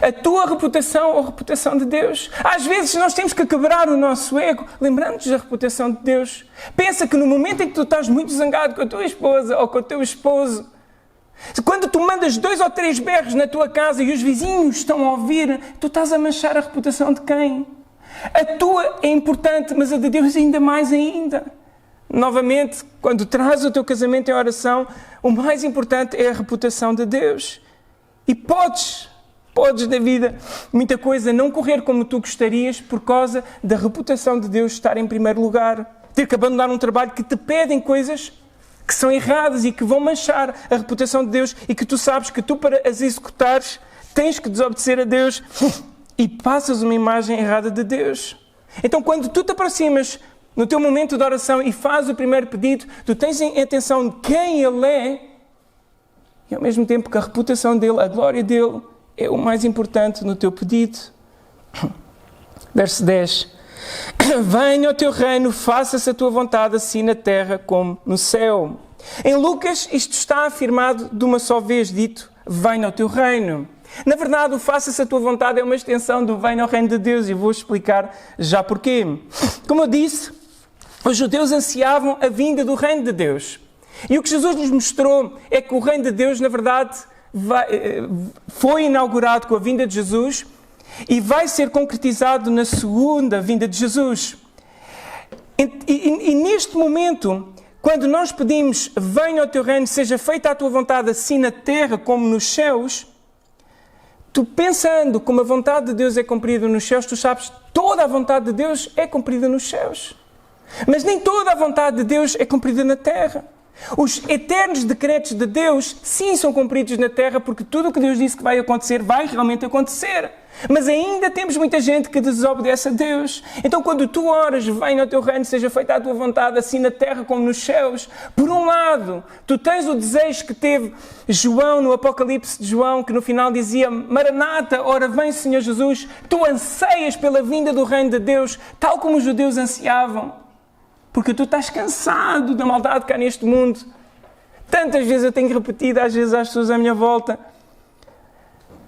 A tua reputação ou a reputação de Deus? Às vezes nós temos que quebrar o nosso ego, lembrando-nos da reputação de Deus. Pensa que no momento em que tu estás muito zangado com a tua esposa ou com o teu esposo, Quando tu mandas 2 ou 3 berros na tua casa e os vizinhos estão a ouvir, tu estás a manchar a reputação de quem? A tua é importante, mas a de Deus ainda mais ainda. Novamente, quando traz o teu casamento em oração, o mais importante é a reputação de Deus. E podes na vida, muita coisa, não correr como tu gostarias por causa da reputação de Deus estar em primeiro lugar. Ter que abandonar um trabalho que te pedem coisas que são erradas e que vão manchar a reputação de Deus e que tu sabes que tu, para as executares, tens que desobedecer a Deus e passas uma imagem errada de Deus. Então, quando tu te aproximas no teu momento de oração e fazes o primeiro pedido, tu tens em atenção de quem Ele é e, ao mesmo tempo, que a reputação dEle, a glória dEle, é o mais importante no teu pedido. Verso 10. Venha o teu reino, faça-se a tua vontade, assim na terra como no céu. Em Lucas, isto está afirmado de uma só vez dito, venha o teu reino. Na verdade, o faça-se a tua vontade é uma extensão do venha ao reino de Deus e vou explicar já porquê. Como eu disse, os judeus ansiavam a vinda do reino de Deus. E o que Jesus nos mostrou é que o reino de Deus, na verdade, foi inaugurado com a vinda de Jesus e vai ser concretizado na segunda vinda de Jesus. E neste momento, quando nós pedimos, venha o teu reino, seja feita a tua vontade, assim na terra como nos céus, tu pensando como a vontade de Deus é cumprida nos céus, tu sabes, toda a vontade de Deus é cumprida nos céus. Mas nem toda a vontade de Deus é cumprida na terra. Os eternos decretos de Deus, sim, são cumpridos na terra, porque tudo o que Deus disse que vai acontecer, vai realmente acontecer. Mas ainda temos muita gente que desobedece a Deus. Então, quando tu oras, venha ao teu reino, seja feita a tua vontade, assim na terra como nos céus. Por um lado, tu tens o desejo que teve João no Apocalipse de João, que no final dizia, Maranata, ora vem Senhor Jesus. Tu anseias pela vinda do reino de Deus, tal como os judeus ansiavam. Porque tu estás cansado da maldade cá neste mundo. Tantas vezes eu tenho repetido, às vezes às pessoas à minha volta,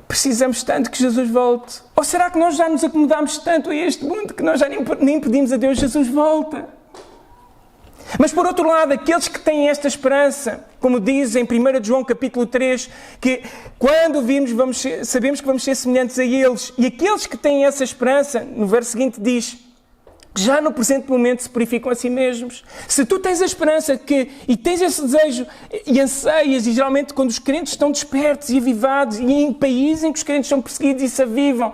precisamos tanto que Jesus volte. Ou será que nós já nos acomodámos tanto a este mundo que nós já nem pedimos a Deus, Jesus volta? Mas por outro lado, aqueles que têm esta esperança, como diz em 1 João capítulo 3, que quando virmos sabemos que vamos ser semelhantes a eles. E aqueles que têm essa esperança, no verso seguinte diz, já no presente momento se purificam a si mesmos. Se tu tens a esperança e tens esse desejo e anseias, e geralmente quando os crentes estão despertos e avivados, e em países em que os crentes são perseguidos e se avivam,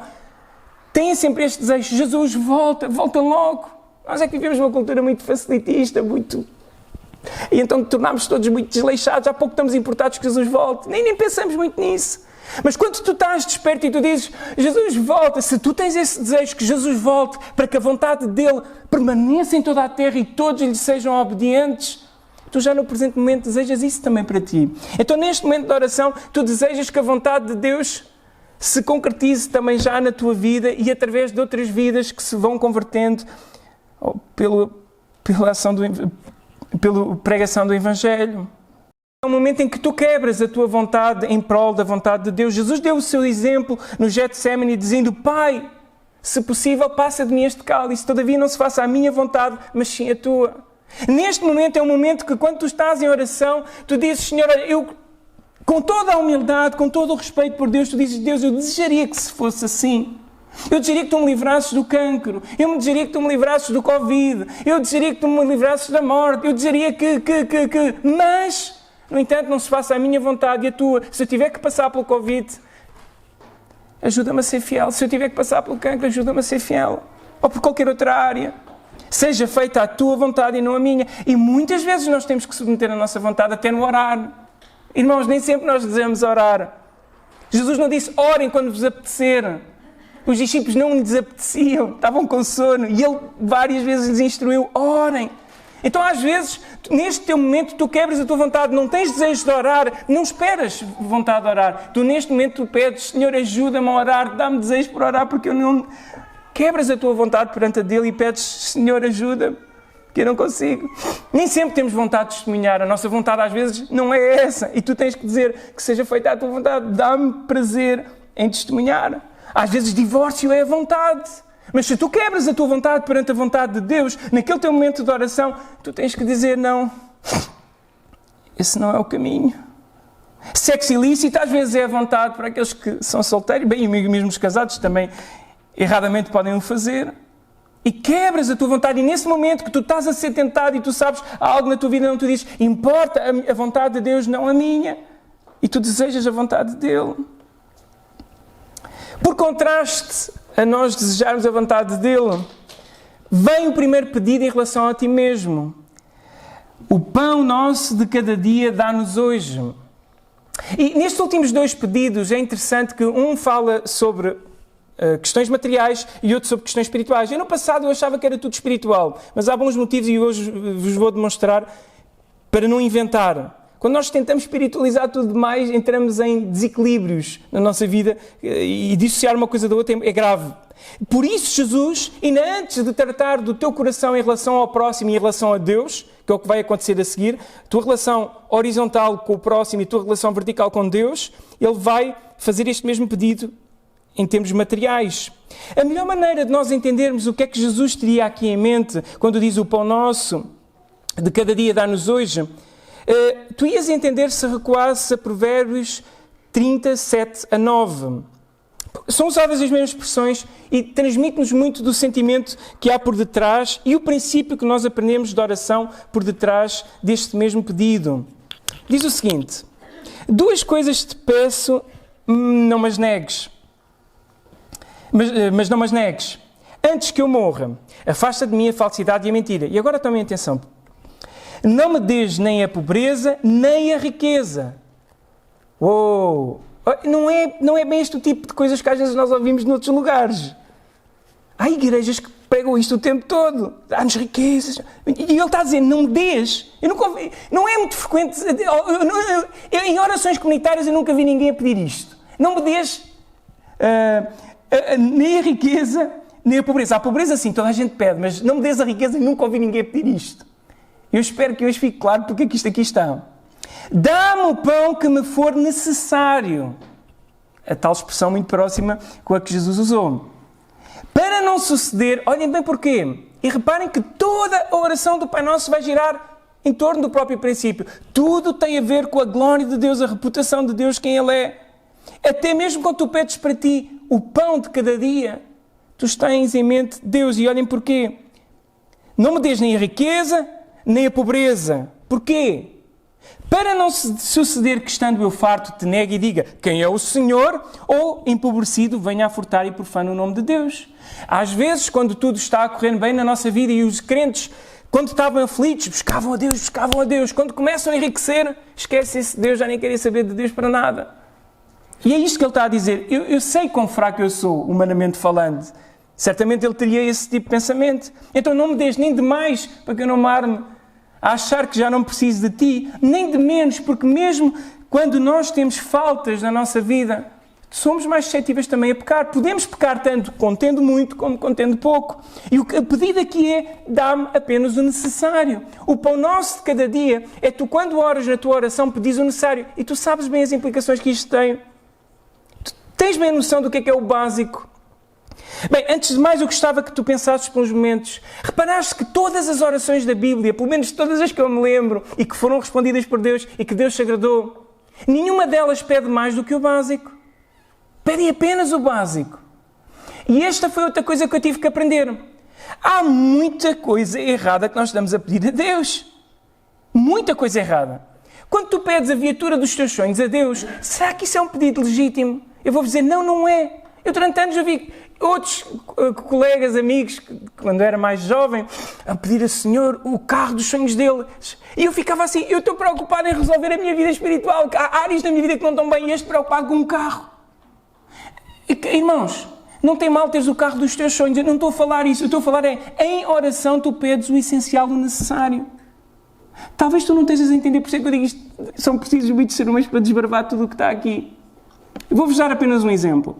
têm sempre este desejo, Jesus volta logo. Nós é que vivemos uma cultura muito facilitista, e então tornámos todos muito desleixados, há pouco estamos importados que Jesus volte, nem pensamos muito nisso. Mas quando tu estás desperto e tu dizes, Jesus volta, se tu tens esse desejo que Jesus volte para que a vontade dele permaneça em toda a terra e todos lhe sejam obedientes, tu já no presente momento desejas isso também para ti. Então neste momento de oração, tu desejas que a vontade de Deus se concretize também já na tua vida e através de outras vidas que se vão convertendo pela pregação do Evangelho. É um momento em que tu quebras a tua vontade em prol da vontade de Deus. Jesus deu o seu exemplo no Getsemane dizendo, Pai, se possível, passa de mim este cálice, todavia não se faça a minha vontade, mas sim a tua. Neste momento é um momento que quando tu estás em oração, tu dizes, Senhor, eu, com toda a humildade, com todo o respeito por Deus, tu dizes, Deus, eu desejaria que se fosse assim. Eu desejaria que tu me livrasses do cancro. Eu me desejaria que tu me livrasses do Covid. Eu desejaria que tu me livrasses da morte. Eu desejaria Mas, no entanto, não se faça a minha vontade e a tua. Se eu tiver que passar pelo Covid, ajuda-me a ser fiel. Se eu tiver que passar pelo cancro, ajuda-me a ser fiel. Ou por qualquer outra área. Seja feita a tua vontade e não a minha. E muitas vezes nós temos que submeter a nossa vontade até no orar. Irmãos, nem sempre nós devemos orar. Jesus não disse, orem quando vos apetecer. Os discípulos não lhes apeteciam, estavam com sono. E ele várias vezes lhes instruiu, orem. Então às vezes, neste teu momento, tu quebras a tua vontade. Não tens desejo de orar, não esperas vontade de orar. Tu neste momento tu pedes, Senhor, ajuda-me a orar, dá-me desejo por orar, porque eu não... Quebras a tua vontade perante a dele e pedes, Senhor, ajuda-me, que eu não consigo. Nem sempre temos vontade de testemunhar. A nossa vontade às vezes não é essa. E tu tens que dizer que seja feita a tua vontade. Dá-me prazer em testemunhar. Às vezes divórcio é a vontade. Mas se tu quebras a tua vontade perante a vontade de Deus, naquele teu momento de oração, tu tens que dizer, não, esse não é o caminho. Sexo ilícito às vezes é a vontade para aqueles que são solteiros, bem, e mesmo os casados também erradamente podem o fazer. E quebras a tua vontade, e nesse momento que tu estás a ser tentado e tu sabes, há algo na tua vida onde tu dizes, importa a vontade de Deus, não a minha, e tu desejas a vontade dele. Por contraste a nós desejarmos a vontade dele, vem o primeiro pedido em relação a ti mesmo. O pão nosso de cada dia dá-nos hoje. E nestes últimos dois pedidos é interessante que um fala sobre questões materiais e outro sobre questões espirituais. Eu no passado eu achava que era tudo espiritual, mas há bons motivos e hoje vos vou demonstrar para não inventar. Quando nós tentamos espiritualizar tudo demais, entramos em desequilíbrios na nossa vida e dissociar uma coisa da outra é grave. Por isso Jesus, ainda antes de tratar do teu coração em relação ao próximo e em relação a Deus, que é o que vai acontecer a seguir, tua relação horizontal com o próximo e tua relação vertical com Deus, ele vai fazer este mesmo pedido em termos materiais. A melhor maneira de nós entendermos o que é que Jesus teria aqui em mente quando diz o pão nosso de cada dia dá-nos hoje, tu ias entender se recuasses a Provérbios 37-9. São usadas as mesmas expressões e transmite-nos muito do sentimento que há por detrás e o princípio que nós aprendemos de oração por detrás deste mesmo pedido. Diz o seguinte: 2 coisas te peço, não me as negues. Mas não me as negues. Antes que eu morra, afasta de mim a falsidade e a mentira. E agora tomem atenção. Não me des nem a pobreza, nem a riqueza. Uou! Não é bem este o tipo de coisas que às vezes nós ouvimos noutros lugares. Há igrejas que pregam isto o tempo todo. Dá-nos riquezas. E ele está a dizer, não me des. Não é muito frequente. Em orações comunitárias eu nunca vi ninguém a pedir isto. Não me des nem a riqueza, nem a pobreza. A pobreza sim, toda a gente pede, mas não me des a riqueza e nunca ouvi ninguém a pedir isto. Eu espero que hoje fique claro porque é que isto aqui está. Dá-me o pão que me for necessário. A tal expressão muito próxima com a que Jesus usou. Para não suceder, olhem bem porquê. E reparem que toda a oração do Pai Nosso vai girar em torno do próprio princípio. Tudo tem a ver com a glória de Deus, a reputação de Deus, quem Ele é. Até mesmo quando tu pedes para ti o pão de cada dia, tu tens em mente Deus. E olhem porquê. Não me des nem a riqueza, nem a pobreza. Porquê? Para não suceder que estando eu farto te negue e diga quem é o Senhor, ou empobrecido venha a furtar e profane o nome de Deus. Às vezes, quando tudo está a correr bem na nossa vida e os crentes, quando estavam aflitos, buscavam a Deus. Quando começam a enriquecer, esquecem-se de Deus, já nem querem saber de Deus para nada. E é isto que ele está a dizer. Eu sei quão fraco eu sou, humanamente falando. Certamente ele teria esse tipo de pensamento. Então não me des nem de mais para que eu não me arme a achar que já não preciso de ti, nem de menos, porque mesmo quando nós temos faltas na nossa vida, somos mais suscetíveis também a pecar. Podemos pecar tanto contendo muito como contendo pouco. E o pedido aqui é, dá-me apenas o necessário. O pão nosso de cada dia é tu, quando oras na tua oração, pedis o necessário. E tu sabes bem as implicações que isto tem. Tu tens bem a noção do que é o básico. Bem, antes de mais eu gostava que tu pensasses por uns momentos. Reparaste que todas as orações da Bíblia, pelo menos todas as que eu me lembro e que foram respondidas por Deus e que Deus se agradou, nenhuma delas pede mais do que o básico. Pedem apenas o básico. E esta foi outra coisa que eu tive que aprender. Há muita coisa errada que nós estamos a pedir a Deus. Muita coisa errada. Quando tu pedes a viatura dos teus sonhos a Deus, será que isso é um pedido legítimo? Eu vou dizer, não é. Eu durante anos já vi outros colegas, amigos, quando eu era mais jovem, a pedir ao Senhor o carro dos sonhos deles. E eu ficava assim, eu estou preocupado em resolver a minha vida espiritual. Há áreas da minha vida que não estão bem e este preocupado com um carro. Irmãos, não tem mal teres o carro dos teus sonhos. Eu não estou a falar isso. Eu estou a falar em oração tu pedes o essencial, o necessário. Talvez tu não estejas a entender, por isso é que eu digo isto. São precisos muitos sermões para desbravar tudo o que está aqui. Eu vou-vos dar apenas um exemplo.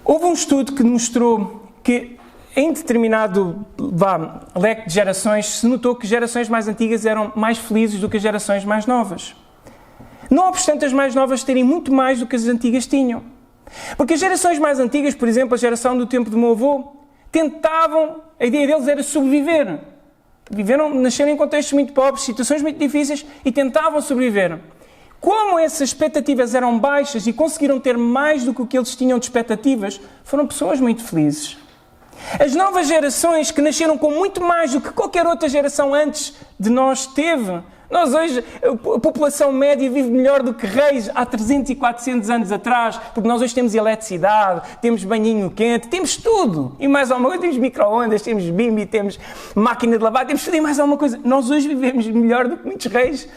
Houve um estudo que mostrou que em determinado leque de gerações se notou que gerações mais antigas eram mais felizes do que as gerações mais novas. Não obstante as mais novas terem muito mais do que as antigas tinham. Porque as gerações mais antigas, por exemplo, a geração do tempo do meu avô, a ideia deles era sobreviver. Nasceram em contextos muito pobres, situações muito difíceis e tentavam sobreviver. como essas expectativas eram baixas e conseguiram ter mais do que o que eles tinham de expectativas, foram pessoas muito felizes. As novas gerações que nasceram com muito mais do que qualquer outra geração antes de nós teve. Nós hoje, a população média vive melhor do que reis há 300 e 400 anos atrás, porque nós hoje temos eletricidade, temos banhinho quente, temos tudo. E mais alguma coisa, temos micro-ondas, temos bimbi, temos máquina de lavar, temos tudo e mais alguma coisa. Nós hoje vivemos melhor do que muitos reis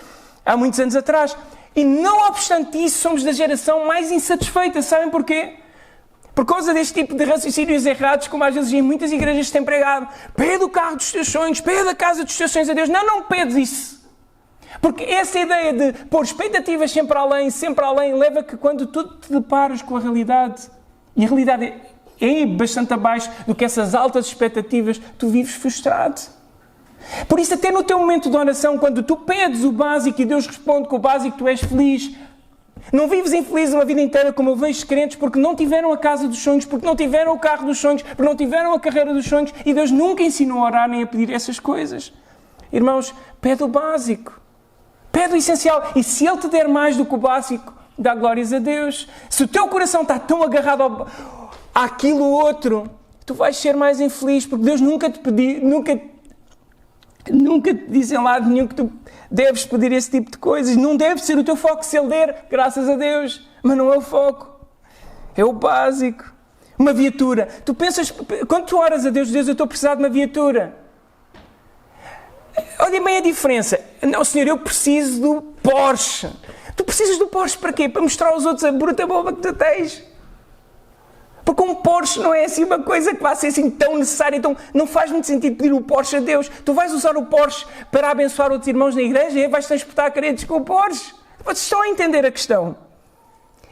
há muitos anos atrás. E não obstante isso, somos da geração mais insatisfeita. Sabem porquê? Por causa deste tipo de raciocínios errados, como às vezes em muitas igrejas se tem pregado. Pede o carro dos teus sonhos, pede a casa dos teus sonhos a Deus. Não pedes isso. Porque essa ideia de pôr expectativas sempre além, leva a que quando tu te deparas com a realidade, e a realidade é bastante abaixo do que essas altas expectativas, tu vives frustrado. Por isso, até no teu momento de oração, quando tu pedes o básico e Deus responde com o básico, tu és feliz. Não vives infeliz uma vida inteira como eu vejo crentes porque não tiveram a casa dos sonhos, porque não tiveram o carro dos sonhos, porque não tiveram a carreira dos sonhos e Deus nunca ensinou a orar nem a pedir essas coisas. Irmãos, pede o básico. Pede o essencial. E se Ele te der mais do que o básico, dá glórias a Deus. Se o teu coração está tão agarrado àquilo outro, tu vais ser mais infeliz, porque Deus nunca te pediu, nunca te diz em lado nenhum que tu deves pedir esse tipo de coisas. Não deve ser o teu foco. Se Ele der, graças a Deus. Mas não é o foco. É o básico. Uma viatura. Tu pensas, quando tu oras a Deus, Deus, eu estou a precisar de uma viatura. Olha bem a diferença. Não, Senhor, eu preciso do Porsche. Tu precisas do Porsche para quê? Para mostrar aos outros a bruta bomba que tu tens. Porque um Porsche não é assim uma coisa que vai ser assim tão necessária. Então não faz muito sentido pedir o Porsche a Deus. Tu vais usar o Porsche para abençoar outros irmãos na igreja e vais transportar crentes com o Porsche. Vocês estão a entender a questão.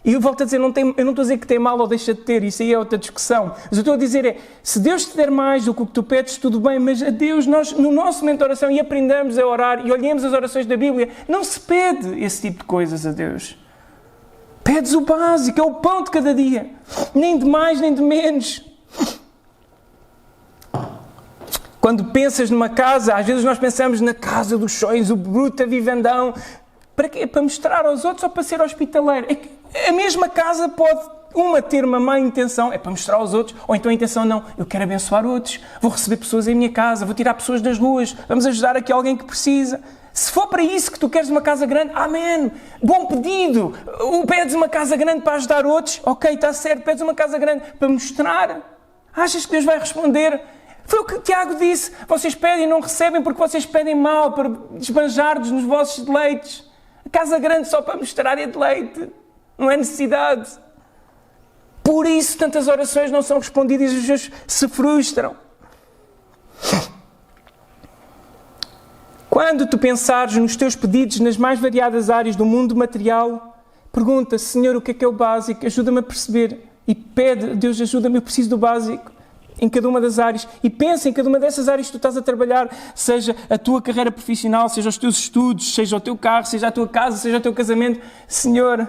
E eu volto a dizer, eu não estou a dizer que tem mal ou deixa de ter, isso aí é outra discussão. Mas eu estou a dizer é, se Deus te der mais do que o que tu pedes, tudo bem, mas a Deus, nós, no nosso momento de oração, e aprendamos a orar, e olhemos as orações da Bíblia, não se pede esse tipo de coisas a Deus. Pedes o básico, é o pão de cada dia. Nem de mais, nem de menos. Quando pensas numa casa, às vezes nós pensamos na casa dos sonhos, o bruto vivendão. Para quê? Para mostrar aos outros ou para ser hospitaleiro? É que a mesma casa pode, ter uma má intenção, é para mostrar aos outros, ou então a intenção não, eu quero abençoar outros, vou receber pessoas em minha casa, vou tirar pessoas das ruas, vamos ajudar aqui alguém que precisa. Se for para isso que tu queres uma casa grande, amém, bom pedido. Pedes uma casa grande para ajudar outros, ok, está certo, pedes uma casa grande para mostrar. Achas que Deus vai responder? Foi o que Tiago disse, vocês pedem e não recebem porque vocês pedem mal, para desbanjar-vos nos vossos deleites. A casa grande só para mostrar é deleite, não é necessidade. Por isso tantas orações não são respondidas e os judeus se frustram. Quando tu pensares nos teus pedidos nas mais variadas áreas do mundo material, pergunta, Senhor, o que é o básico? Ajuda-me a perceber. E pede, Deus, ajuda-me, eu preciso do básico. Em cada uma das áreas. E pensa em cada uma dessas áreas que tu estás a trabalhar, seja a tua carreira profissional, seja os teus estudos, seja o teu carro, seja a tua casa, seja o teu casamento. Senhor,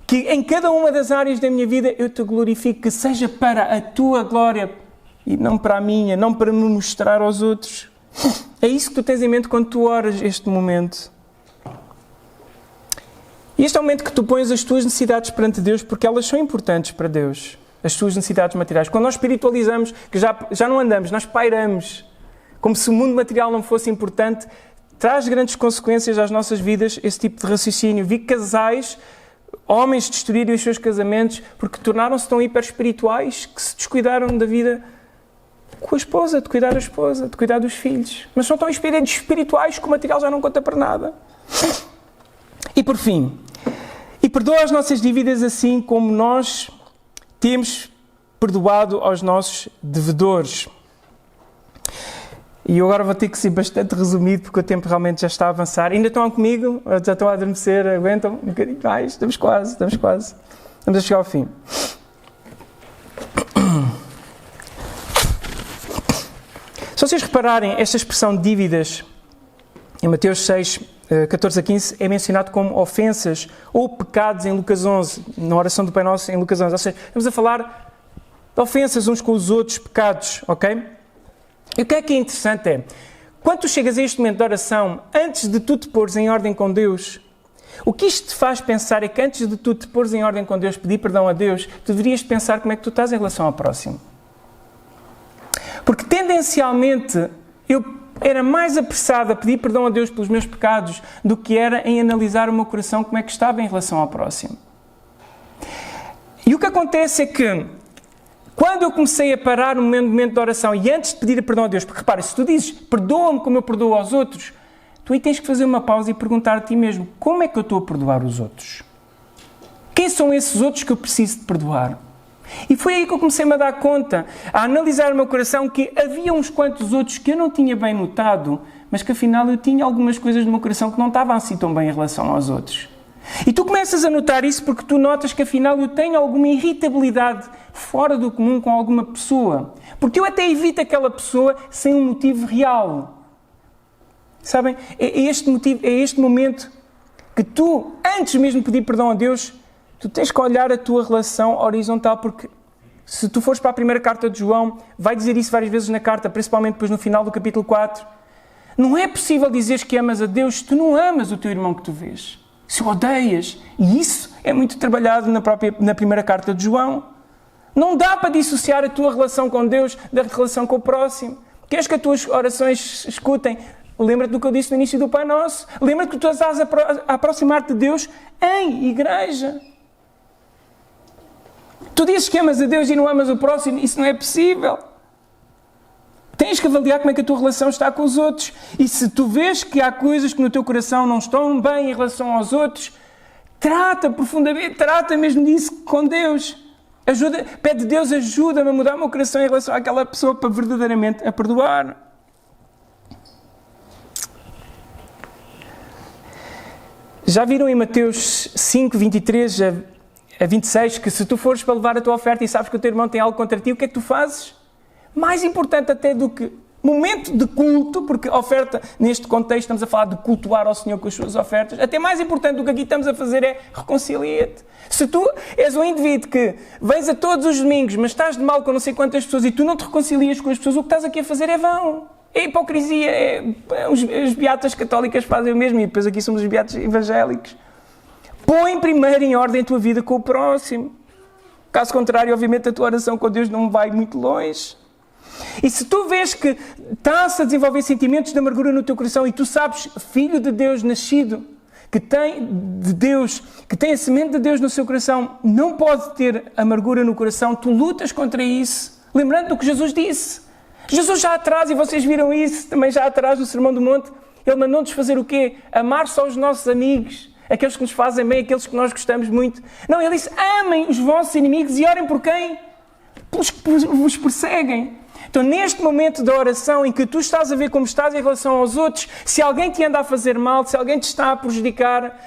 que em cada uma das áreas da minha vida eu te glorifico, que seja para a tua glória e não para a minha, não para me mostrar aos outros. É isso que tu tens em mente quando tu oras este momento. E este é o momento que tu pões as tuas necessidades perante Deus, porque elas são importantes para Deus. As tuas necessidades materiais. Quando nós espiritualizamos, que já não andamos, nós pairamos, como se o mundo material não fosse importante, traz grandes consequências às nossas vidas esse tipo de raciocínio. Vi casais, homens destruírem os seus casamentos porque tornaram-se tão hiper espirituais que se descuidaram da vida com a esposa, de cuidar da esposa, de cuidar dos filhos. Mas são tão espirituais que o material já não conta para nada. E por fim, e perdoa as nossas dívidas assim como nós temos perdoado aos nossos devedores. E eu agora vou ter que ser bastante resumido, porque o tempo realmente já está a avançar. Ainda estão comigo? Já estão a adormecer? Aguentam um bocadinho mais? Estamos quase. Estamos a chegar ao fim. Se vocês repararem, esta expressão dívidas, em Mateus 6, 14 a 15, é mencionado como ofensas ou pecados em Lucas 11, na oração do Pai Nosso em Lucas 11. Ou seja, estamos a falar de ofensas uns com os outros, pecados, ok? E o que é interessante é, quando tu chegas a este momento de oração, antes de tu te pôres em ordem com Deus, O que isto te faz pensar é que antes de tu te pôres em ordem com Deus, pedir perdão a Deus, tu deverias pensar como é que tu estás em relação ao próximo. Porque tendencialmente eu era mais apressado a pedir perdão a Deus pelos meus pecados do que era em analisar o meu coração como é que estava em relação ao próximo. E o que acontece é que quando eu comecei a parar no momento de oração e antes de pedir perdão a Deus, porque repara, se tu dizes perdoa-me como eu perdoo aos outros, tu aí tens que fazer uma pausa e perguntar a ti mesmo, como é que eu estou a perdoar os outros? Quem são esses outros que eu preciso de perdoar? E foi aí que eu comecei-me a dar conta, a analisar o meu coração, que havia uns quantos outros que eu não tinha bem notado, mas que afinal eu tinha algumas coisas no meu coração que não estavam assim tão bem em relação aos outros. E tu começas a notar isso porque tu notas que afinal eu tenho alguma irritabilidade fora do comum com alguma pessoa. Porque eu até evito aquela pessoa sem um motivo real. Sabem? É este momento que tu, antes mesmo de pedir perdão a Deus, tu tens que olhar a tua relação horizontal, porque se tu fores para a primeira carta de João, vai dizer isso várias vezes na carta, principalmente depois no final do capítulo 4. Não é possível dizeres que amas a Deus se tu não amas o teu irmão que tu vês. Se o odeias. E isso é muito trabalhado na primeira carta de João. Não dá para dissociar a tua relação com Deus da relação com o próximo. Queres que as tuas orações escutem? Lembra-te do que eu disse no início do Pai Nosso. Lembra-te que tu estás a aproximar-te de Deus em igreja. Tu dizes que amas a Deus e não amas o próximo, isso não é possível. Tens que avaliar como é que a tua relação está com os outros. E se tu vês que há coisas que no teu coração não estão bem em relação aos outros, trata profundamente, trata mesmo disso com Deus. Pede a Deus, ajuda-me a mudar o meu coração em relação àquela pessoa para verdadeiramente a perdoar. Já viram em Mateus 5, 23 a 26, que se tu fores para levar a tua oferta e sabes que o teu irmão tem algo contra ti, o que é que tu fazes? Mais importante até do que momento de culto, porque oferta, neste contexto, estamos a falar de cultuar ao Senhor com as suas ofertas, até mais importante do que aqui estamos a fazer é reconcilia-te. Se tu és um indivíduo que vens a todos os domingos, mas estás de mal com não sei quantas pessoas e tu não te reconcilias com as pessoas, o que estás aqui a fazer é vão. É hipocrisia. As beatas católicas fazem o mesmo e depois aqui somos os beatos evangélicos. Põe primeiro em ordem a tua vida com o próximo. Caso contrário, obviamente, a tua oração com Deus não vai muito longe. E se tu vês que está-se a desenvolver sentimentos de amargura no teu coração e tu sabes, filho de Deus nascido, que tem de Deus, que tem a semente de Deus no seu coração, não pode ter amargura no coração, tu lutas contra isso. Lembrando do que Jesus disse. Jesus já atrás, e vocês viram isso também já atrás no Sermão do Monte, Ele mandou-nos fazer o quê? Amar só os nossos amigos, aqueles que nos fazem bem, aqueles que nós gostamos muito. Não, Ele disse, amem os vossos inimigos e orem por quem? Pelos que vos perseguem. Então, neste momento da oração em que tu estás a ver como estás em relação aos outros, se alguém te anda a fazer mal, se alguém te está a prejudicar,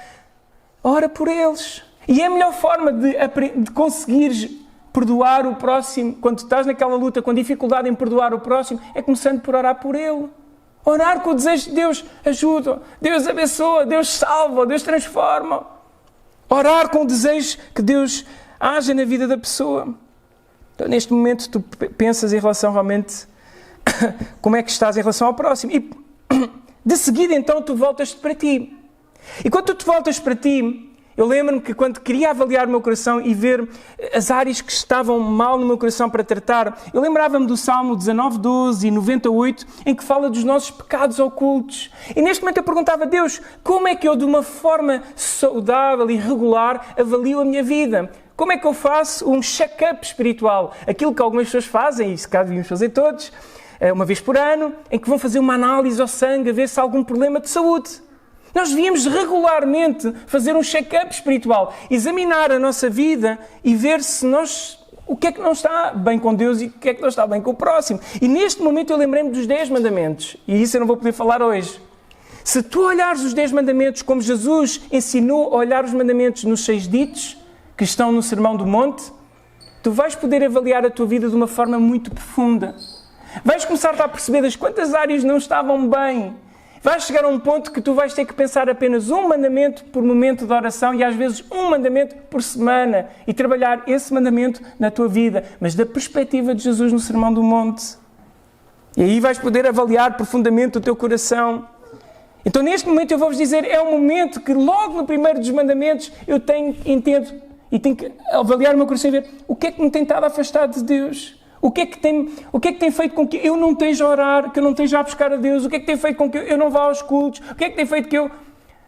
ora por eles. E é a melhor forma de conseguires perdoar o próximo, quando estás naquela luta com dificuldade em perdoar o próximo, é começando por orar por ele. Orar com o desejo de Deus ajuda, Deus abençoa, Deus salva, Deus transforma. Orar com o desejo que Deus haja na vida da pessoa. Então, neste momento, tu pensas em relação realmente como é que estás em relação ao próximo. E de seguida, então, tu voltas-te para ti. E quando tu te voltas para ti, eu lembro-me que quando queria avaliar o meu coração e ver as áreas que estavam mal no meu coração para tratar, eu lembrava-me do Salmo 19, 12 e 98, em que fala dos nossos pecados ocultos. E neste momento eu perguntava a Deus, como é que eu, de uma forma saudável e regular, avalio a minha vida? Como é que eu faço um check-up espiritual? Aquilo que algumas pessoas fazem, e se calhar devíamos fazer todos, uma vez por ano, em que vão fazer uma análise ao sangue a ver se há algum problema de saúde. Nós devíamos regularmente fazer um check-up espiritual, examinar a nossa vida e ver se o que é que não está bem com Deus e o que é que não está bem com o próximo. E neste momento eu lembrei-me dos 10 mandamentos, e isso eu não vou poder falar hoje. Se tu olhares os 10 mandamentos como Jesus ensinou a olhar os mandamentos nos 6 ditos, que estão no Sermão do Monte, tu vais poder avaliar a tua vida de uma forma muito profunda. Vais começar a perceber das quantas áreas não estavam bem. Vais chegar a um ponto que tu vais ter que pensar apenas um mandamento por momento de oração e às vezes um mandamento por semana e trabalhar esse mandamento na tua vida, mas da perspectiva de Jesus no Sermão do Monte. E aí vais poder avaliar profundamente o teu coração Então, neste momento, eu vou-vos dizer, é um momento que logo no primeiro dos mandamentos eu entendo e tenho que avaliar o meu coração e ver o que é que me tem estado afastado de Deus. O que é que tem feito com que eu não esteja a orar, que eu não esteja a buscar a Deus? O que é que tem feito com que eu não vá aos cultos? O que é que tem feito que eu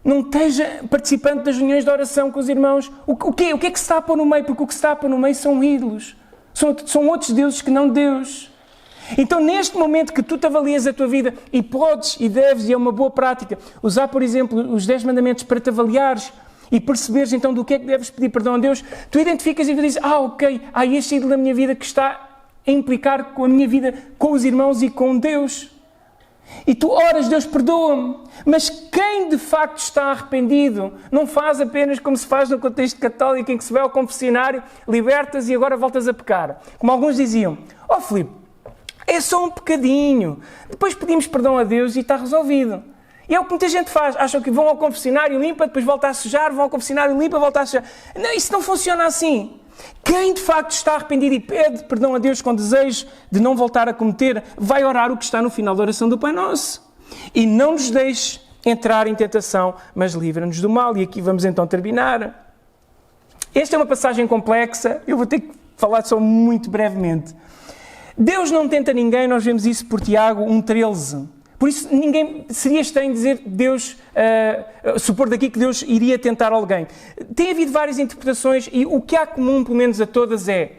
não esteja participando das reuniões de oração com os irmãos? O que é que se está a pôr no meio? Porque o que se está a pôr no meio são ídolos. São outros deuses que não Deus. Então, neste momento que tu te avalias a tua vida e podes e deves, e é uma boa prática, usar, por exemplo, os 10 mandamentos para te avaliares e perceberes então do que é que deves pedir perdão a Deus, tu identificas e tu dizes, ok, há este ídolo na minha vida que está a implicar com a minha vida, com os irmãos e com Deus. E tu oras, Deus perdoa-me. Mas quem de facto está arrependido não faz apenas como se faz no contexto católico, em que se vai ao confessionário, libertas e agora voltas a pecar. Como alguns diziam, Filipe, é só um bocadinho. Depois pedimos perdão a Deus e está resolvido. E é o que muita gente faz. Acham que vão ao confessionário, limpa, depois volta a sujar, vão ao confessionário, limpa, volta a sujar. Não, isso não funciona assim. Quem de facto está arrependido e pede perdão a Deus com desejo de não voltar a cometer, vai orar o que está no final da oração do Pai Nosso. E não nos deixe entrar em tentação, mas livra-nos do mal. E aqui vamos então terminar. Esta é uma passagem complexa, eu vou ter que falar só muito brevemente. Deus não tenta ninguém, nós vemos isso por Tiago 1,13. Por isso, seria estranho dizer Deus, supor daqui que Deus iria tentar alguém. Tem havido várias interpretações e o que há comum, pelo menos a todas, é,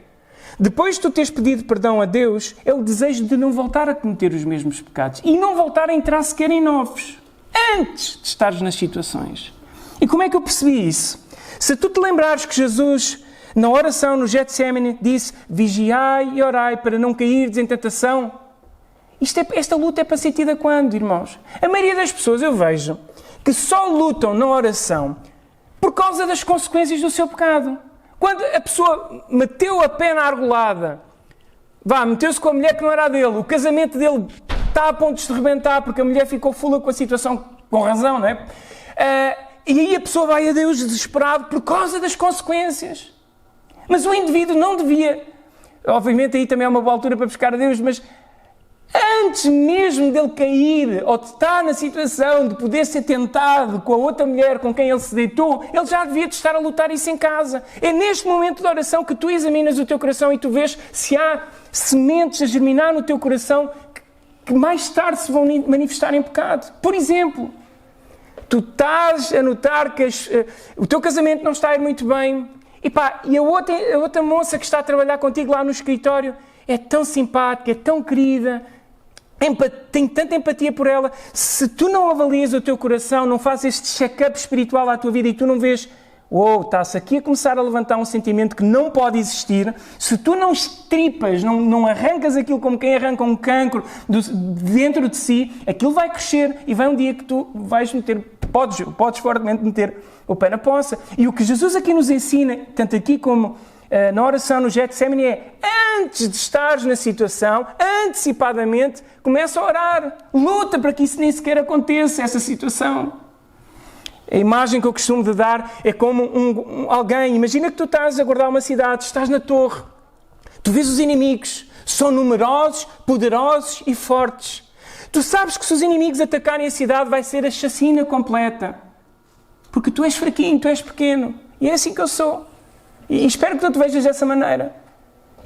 depois de tu teres pedido perdão a Deus, é o desejo de não voltar a cometer os mesmos pecados e não voltar a entrar sequer em novos, antes de estares nas situações. E como é que eu percebi isso? Se tu te lembrares que Jesus, na oração no Getsemane, disse, vigiai e orai para não cairdes em tentação. Esta luta é para ser tida quando, irmãos? A maioria das pessoas, eu vejo, que só lutam na oração por causa das consequências do seu pecado. Quando a pessoa meteu a pé na argolada, meteu-se com a mulher que não era dele, o casamento dele está a ponto de se rebentar porque a mulher ficou fula com a situação, com razão, não é? E aí a pessoa vai a Deus desesperado por causa das consequências. Mas o indivíduo não devia, obviamente aí também é uma boa altura para buscar a Deus, mas antes mesmo dele cair ou de estar na situação de poder ser tentado com a outra mulher com quem ele se deitou, ele já devia estar a lutar isso em casa. É neste momento de oração que tu examinas o teu coração e tu vês se há sementes a germinar no teu coração que mais tarde se vão manifestar em pecado. Por exemplo, tu estás a notar que o teu casamento não está a ir muito bem e a outra moça que está a trabalhar contigo lá no escritório é tão simpática, é tão querida, tenho tanta empatia por ela. Se tu não avalias o teu coração, não fazes este check-up espiritual à tua vida e tu não vês, está-se aqui a começar a levantar um sentimento que não pode existir, se tu não estripas, não arrancas aquilo como quem arranca um cancro dentro de si, aquilo vai crescer e vai um dia que tu vais podes fortemente meter o pé na poça. E o que Jesus aqui nos ensina, tanto aqui como na oração no Getsemane, é antes de estares na situação, antecipadamente, começa a orar. Luta para que isso nem sequer aconteça, essa situação. A imagem que eu costumo de dar é como alguém, imagina que tu estás a guardar uma cidade, estás na torre, tu vês os inimigos, são numerosos, poderosos e fortes. Tu sabes que se os inimigos atacarem a cidade vai ser a chacina completa. Porque tu és fraquinho, tu és pequeno. E é assim que eu sou. E espero que tu te vejas dessa maneira.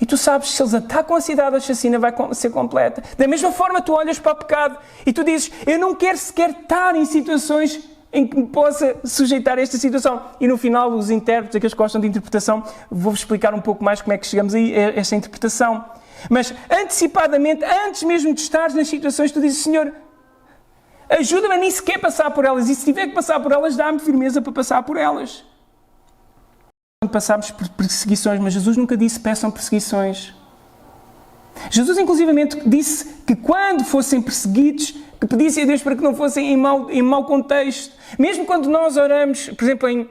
E tu sabes que se eles atacam a cidade, a chacina vai ser completa. Da mesma forma, tu olhas para o pecado e tu dizes, eu não quero sequer estar em situações em que me possa sujeitar a esta situação. E no final, os intérpretes, aqueles que gostam de interpretação, vou-vos explicar um pouco mais como é que chegamos a esta interpretação. Mas, antecipadamente, antes mesmo de estares nas situações, tu dizes, Senhor, ajuda-me a nem sequer passar por elas. E se tiver que passar por elas, dá-me firmeza para passar por elas. Quando passámos por perseguições, mas Jesus nunca disse peçam perseguições. Jesus, inclusivamente, disse que quando fossem perseguidos, que pedissem a Deus para que não fossem em mau contexto. Mesmo quando nós oramos, por exemplo, em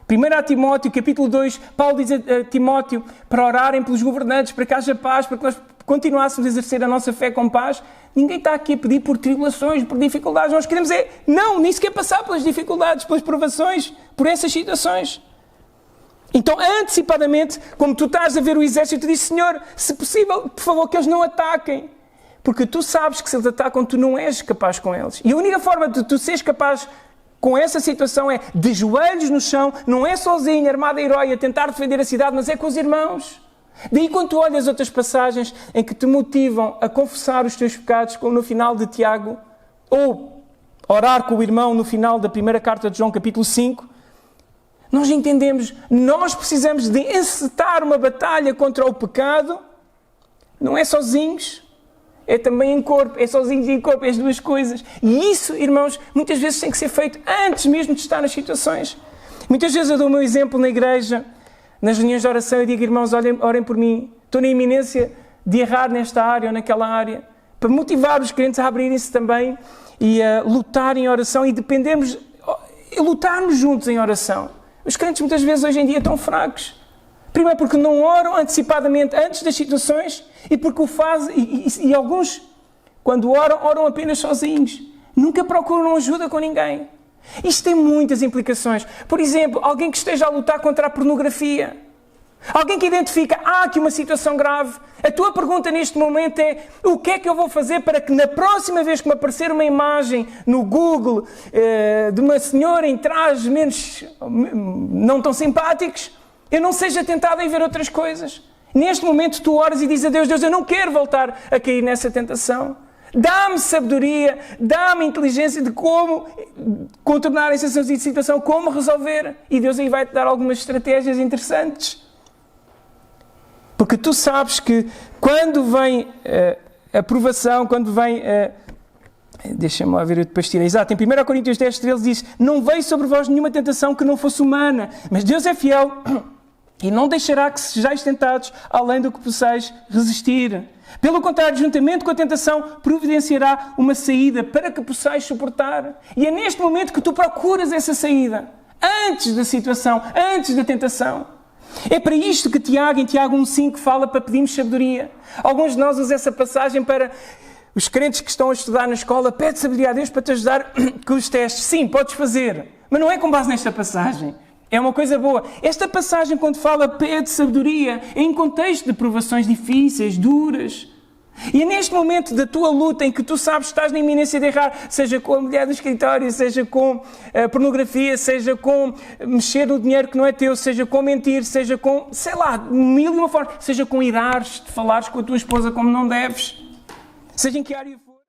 1 Timóteo, capítulo 2, Paulo diz a Timóteo para orarem pelos governantes, para que haja paz, para que nós continuássemos a exercer a nossa fé com paz. Ninguém está aqui a pedir por tribulações, por dificuldades. Nós queremos nem sequer passar pelas dificuldades, pelas provações, por essas situações. Então, antecipadamente, como tu estás a ver o exército, tu dizes, Senhor, se possível, por favor, que eles não ataquem. Porque tu sabes que se eles atacam, tu não és capaz com eles. E a única forma de tu seres capaz com essa situação é de joelhos no chão, não é sozinho, armado herói, a tentar defender a cidade, mas é com os irmãos. Daí quando tu olhas outras passagens em que te motivam a confessar os teus pecados, como no final de Tiago, ou orar com o irmão no final da primeira carta de João, capítulo 5, nós entendemos, nós precisamos de encetar uma batalha contra o pecado, não é sozinhos, é também em corpo, é sozinhos e em corpo, é as duas coisas. E isso, irmãos, muitas vezes tem que ser feito antes mesmo de estar nas situações. Muitas vezes eu dou o meu exemplo na igreja, nas reuniões de oração, eu digo, irmãos, orem por mim. Estou na iminência de errar nesta área ou naquela área, para motivar os crentes a abrirem-se também e a lutarem em oração e dependemos, lutarmos juntos em oração. Os crentes muitas vezes hoje em dia estão fracos. Primeiro porque não oram antecipadamente antes das situações e porque o fazem, e alguns, quando oram apenas sozinhos. Nunca procuram ajuda com ninguém. Isto tem muitas implicações. Por exemplo, alguém que esteja a lutar contra a pornografia. Alguém que identifica, há aqui uma situação grave. A tua pergunta neste momento é, o que é que eu vou fazer para que na próxima vez que me aparecer uma imagem no Google de uma senhora em trajes menos, não tão simpáticos, eu não seja tentado em ver outras coisas. Neste momento tu oras e dizes a Deus, Deus, eu não quero voltar a cair nessa tentação. Dá-me sabedoria, dá-me inteligência de como contornar essa situação, como resolver. E Deus aí vai-te dar algumas estratégias interessantes. Porque tu sabes que quando vem a provação, quando vem... Deixa-me lá ver, eu depois tirei. Exato, em 1 Coríntios 10, 13 diz, não veio sobre vós nenhuma tentação que não fosse humana, mas Deus é fiel e não deixará que sejais tentados além do que possais resistir. Pelo contrário, juntamente com a tentação, providenciará uma saída para que possais suportar. E é neste momento que tu procuras essa saída, antes da situação, antes da tentação. É para isto que Tiago, em Tiago 1,5, fala para pedirmos sabedoria. Alguns de nós usam essa passagem para os crentes que estão a estudar na escola, pede sabedoria a Deus para te ajudar com os testes. Sim, podes fazer, mas não é com base nesta passagem. É uma coisa boa. Esta passagem, quando fala pede sabedoria, é em contexto de provações difíceis, duras. E é neste momento da tua luta em que tu sabes que estás na iminência de errar, seja com a mulher do escritório, seja com a pornografia, seja com mexer no dinheiro que não é teu, seja com mentir, seja com, sei lá, mil e uma forma, seja com irares, de falares com a tua esposa como não deves, seja em que área for.